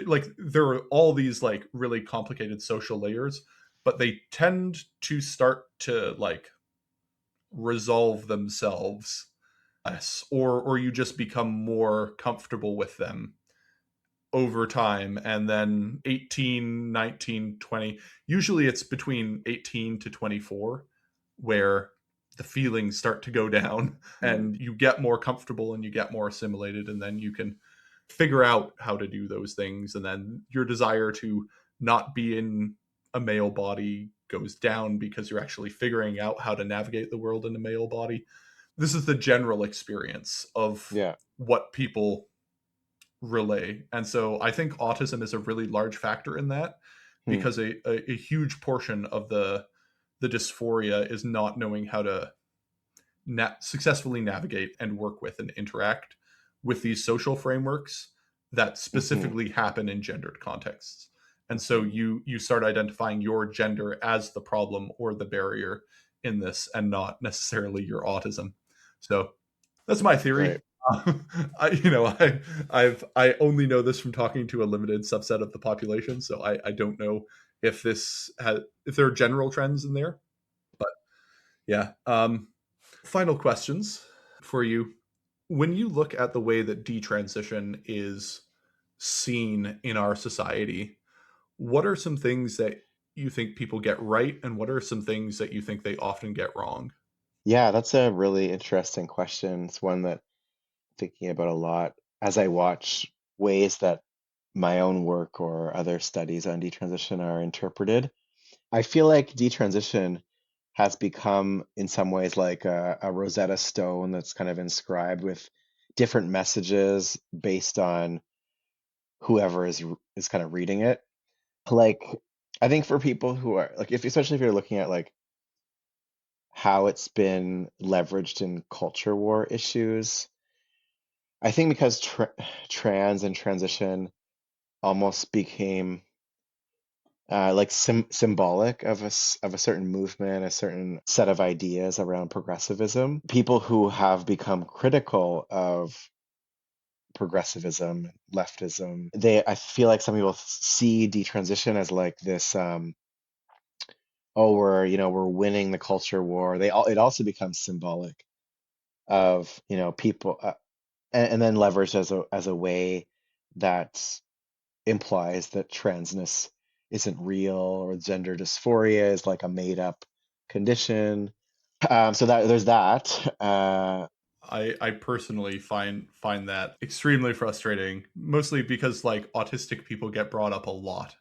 like there are all these like really complicated social layers, but they tend to start to like resolve themselves, or you just become more comfortable with them over time. And then 18, 19, 20, usually it's between 18 to 24 where the feelings start to go down Mm, and you get more comfortable and you get more assimilated, and then you can figure out how to do those things, and then your desire to not be in a male body goes down because you're actually figuring out how to navigate the world in a male body. This is the general experience of yeah. what people relay. And so I think autism is a really large factor in that, Mm, because a huge portion of the dysphoria is not knowing how to successfully navigate and work with and interact with these social frameworks that hmm, specifically happen in gendered contexts. And so hmm. you start identifying your gender as the problem or the barrier in this, and not necessarily your autism. So that's my theory. Right. I only know this from talking to a limited subset of the population, so I don't know if there are general trends in there. But yeah. Final questions for you. When you look at the way that detransition is seen in our society, what are some things that you think people get right, and what are some things that you think they often get wrong? Yeah, that's a really interesting question. It's one that I'm thinking about a lot as I watch ways that my own work or other studies on detransition are interpreted. I feel like detransition has become, in some ways, like a Rosetta Stone that's kind of inscribed with different messages based on whoever is kind of reading it. Like, I think for people who are like, if especially if you're looking at like how it's been leveraged in culture war issues, I think because trans and transition almost became like symbolic of of a certain movement, a certain set of ideas around progressivism. People who have become critical of progressivism, leftism, I feel like some people see detransition as like this, oh, we're winning the culture war. It also becomes symbolic of, people, and then leveraged as a way that implies that transness isn't real or gender dysphoria is like a made up condition. So that there's that. I personally find that extremely frustrating, mostly because like autistic people get brought up a lot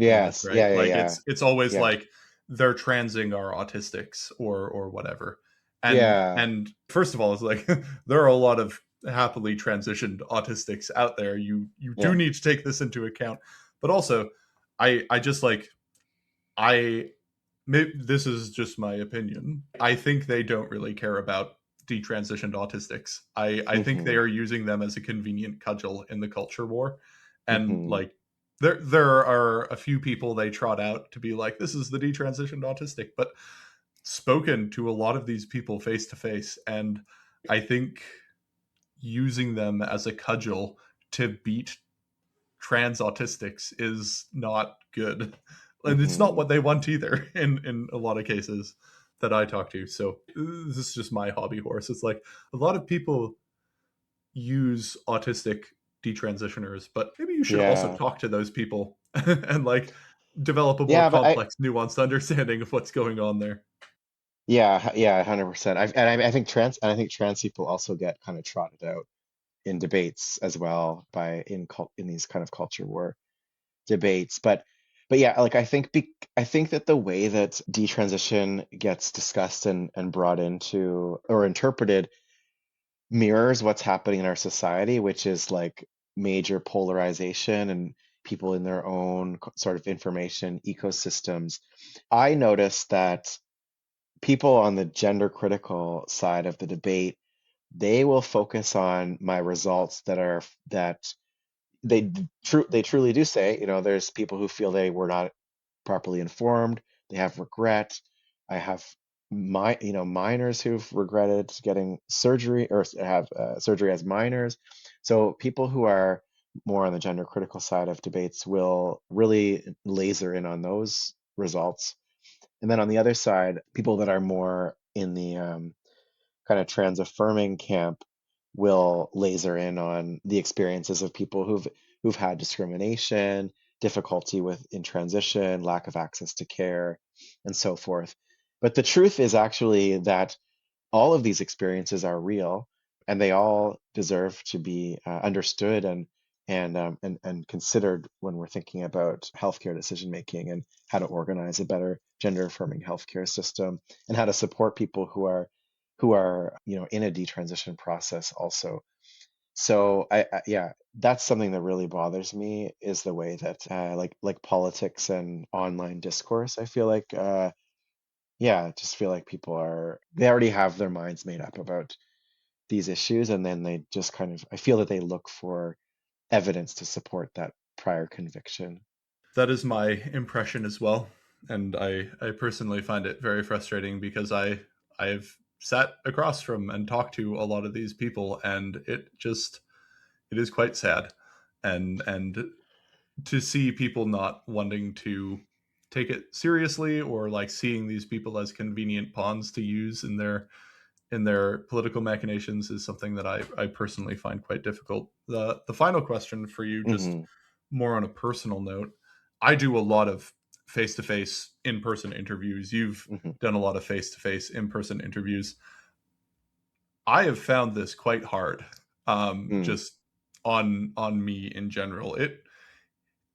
in this, Yes, right? yeah, yeah, Like yeah, it's always yeah, like they're transing our autistics or whatever. yeah, And first of all, it's like there are a lot of happily transitioned autistics out there. You do yeah. need to take this into account. But also I just like I maybe this is just my opinion. I think they don't really care about detransitioned autistics. I think they Mm-hmm, are using them as a convenient cudgel in the culture war. And mm-hmm, like there are a few people they trot out to be like, this is the detransitioned autistic, but spoken to a lot of these people face to face. And I think using them as a cudgel to beat trans autistics is not good. And it's not mm-hmm. what they want either in a lot of cases that I talk to. So this is just my hobby horse. It's like a lot of people use autistic detransitioners, but maybe you should also Yeah, talk to those people and like develop a more yeah, but complex, nuanced understanding of what's going on there. yeah, 100%. I think trans people also get kind of trotted out in debates as well in these kind of culture war debates. But yeah, like I think that the way that detransition gets discussed and brought into or interpreted mirrors what's happening in our society, which is like major polarization and people in their own sort of information ecosystems. I noticed that people on the gender critical side of the debate, they will focus on my results that they truly do say, there's people who feel they were not properly informed, they have regret. I have minors who've regretted getting surgery or have surgery as minors. So people who are more on the gender critical side of debates will really laser in on those results. And then on the other side, people that are more in the kind of trans affirming camp will laser in on the experiences of people who've had discrimination, difficulty with in transition, lack of access to care, and so forth. But the truth is actually that all of these experiences are real and they all deserve to be understood and considered when we're thinking about healthcare decision making and how to organize a better gender affirming healthcare system and how to support people who are in a detransition process also. So yeah, that's something that really bothers me is the way that like politics and online discourse, I feel like yeah, I just feel like they already have their minds made up about these issues, and then they just kind of, I feel that they look for evidence to support that prior conviction. That is my impression as well. And I personally find it very frustrating because I've sat across from and talked to a lot of these people, and it is quite sad. And to see people not wanting to take it seriously, or like seeing these people as convenient pawns to use in their political machinations, is something that I personally find quite difficult. The final question for you, just Hmm. more on a personal note, I do a lot of face to face in person interviews. You've Hmm. done a lot of face to face in person interviews. I have found this quite hard, Mm. just on me in general.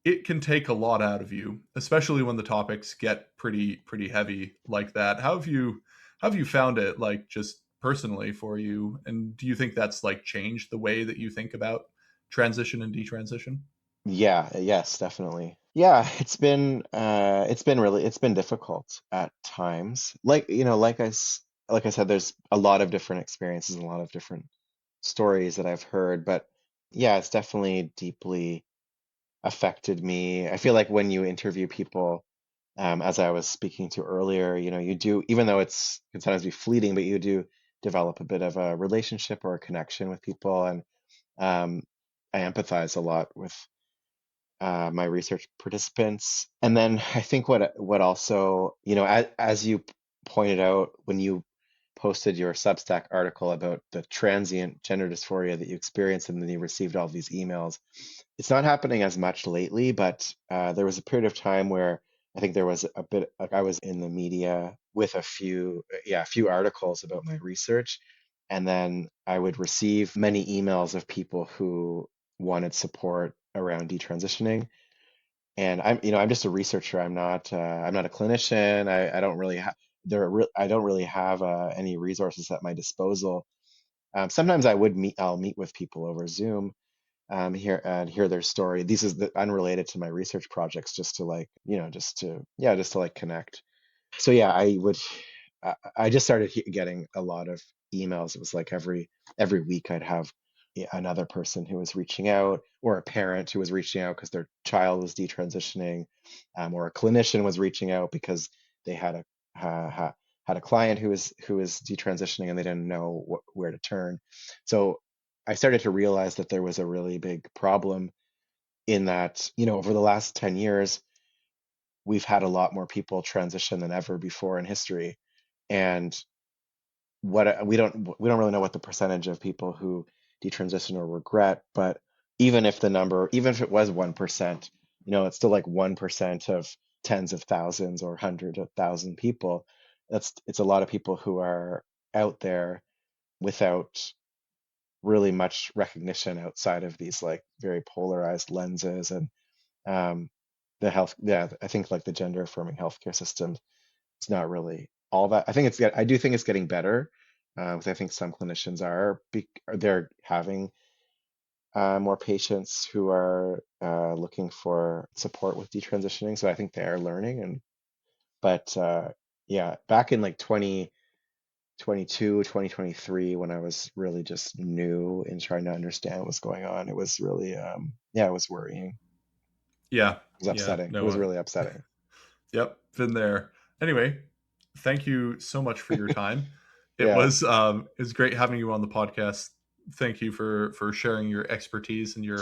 It can take a lot out of you, especially when the topics get pretty heavy like that. How have you found it, like just personally for you? And do you think that's like changed the way that you think about transition and detransition? Yeah, yes, definitely. Yeah, it's been difficult at times. Like I said, there's a lot of different experiences, a lot of different stories that I've heard, but yeah, it's definitely deeply affected me. I feel like when you interview people, as I was speaking to earlier, you do, even though can sometimes be fleeting, but you do develop a bit of a relationship or a connection with people. And um, I empathize a lot with my research participants. And then I think what also, as you pointed out when you posted your Substack article about the transient gender dysphoria that you experienced, and then you received all these emails. It's not happening as much lately, but there was a period of time where I think there was a bit like I was in the media with a few articles about my research, and then I would receive many emails of people who wanted support around detransitioning. And I'm just a researcher. I'm not a clinician. I don't really have I don't really have any resources at my disposal. Sometimes I'll meet with people over Zoom, hear their story. This is unrelated to my research projects, just to like, just to like connect. So yeah, I just started getting a lot of emails. It was like every week I'd have another person who was reaching out, or a parent who was reaching out because their child was detransitioning, or a clinician was reaching out because they had a client who was detransitioning and they didn't know where to turn. So I started to realize that there was a really big problem in that, over the last 10 years, we've had a lot more people transition than ever before in history. And we don't really know what the percentage of people who detransition or regret, but even if it was 1%, it's still like 1% of tens of thousands or hundreds of thousand people. It's a lot of people who are out there without really much recognition outside of these like very polarized lenses. And um I think like the gender affirming healthcare system, it's not really all that. I do think it's getting better, because I think some clinicians they're having more patients who are looking for support with detransitioning. So I think they are learning. But yeah, back in like 2022, 2023, when I was really just new and trying to understand what's going on, it was really, yeah, it was worrying. It Yeah, was yeah, upsetting. It no, was really upsetting. yep, been there. Anyway, thank you so much for your time. Yeah. It was great having you on the podcast. Thank you for sharing your expertise and your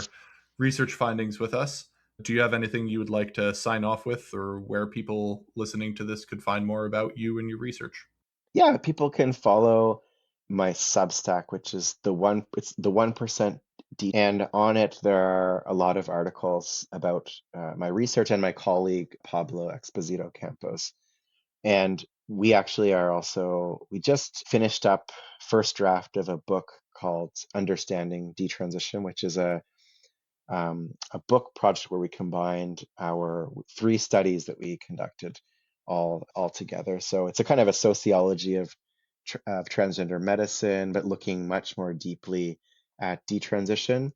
research findings with us. Do you have anything you would like to sign off with, or where people listening to this could find more about you and your research? Yeah, people can follow my Substack, which is it's the 1% and on it there are a lot of articles about my research and my colleague Pablo Exposito Campos. And we just finished up first draft of a book called Understanding Detransition, which is a book project where we combined our three studies that we conducted all together. So it's a kind of a sociology of transgender medicine, but looking much more deeply at detransition,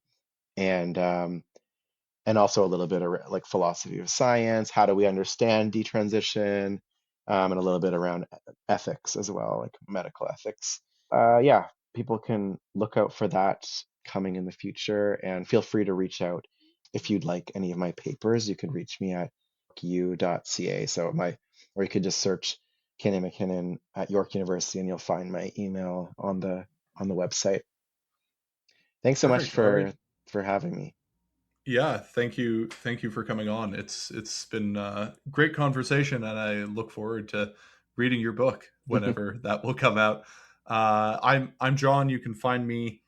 and also a little bit of like philosophy of science. How do we understand detransition? And a little bit around ethics as well, like medical ethics. Yeah, people can look out for that coming in the future, and feel free to reach out if you'd like any of my papers. You can reach me at u.ca. Or you could just search Kinnon MacKinnon at York University, and you'll find my email on the website. Thanks so much Perfect. All right. for having me. Yeah, thank you for coming on. It's been a great conversation, and I look forward to reading your book whenever that will come out. I'm John. You can find me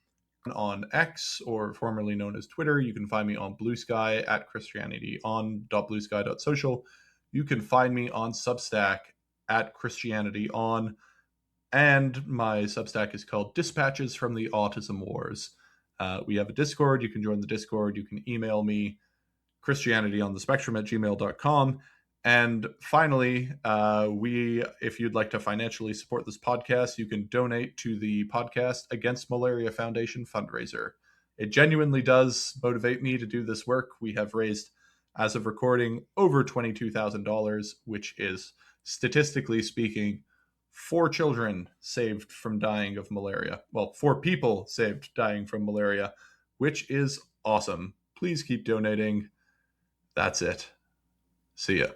on X, or formerly known as Twitter. You can find me on Blue Sky at christianityon.bluesky.social. You can find me on Substack at christianityon, and my Substack is called Dispatches from the Autism Wars. We have a Discord. You can join the Discord. You can email me, christianityonthespectrum@gmail.com. And finally, if you'd like to financially support this podcast, you can donate to the Podcast Against Malaria Foundation fundraiser. It genuinely does motivate me to do this work. We have raised, as of recording, over $22,000, which is, statistically speaking, 4 children saved from dying of malaria. Well, 4 people saved dying from malaria, which is awesome. Please keep donating. That's it. See ya.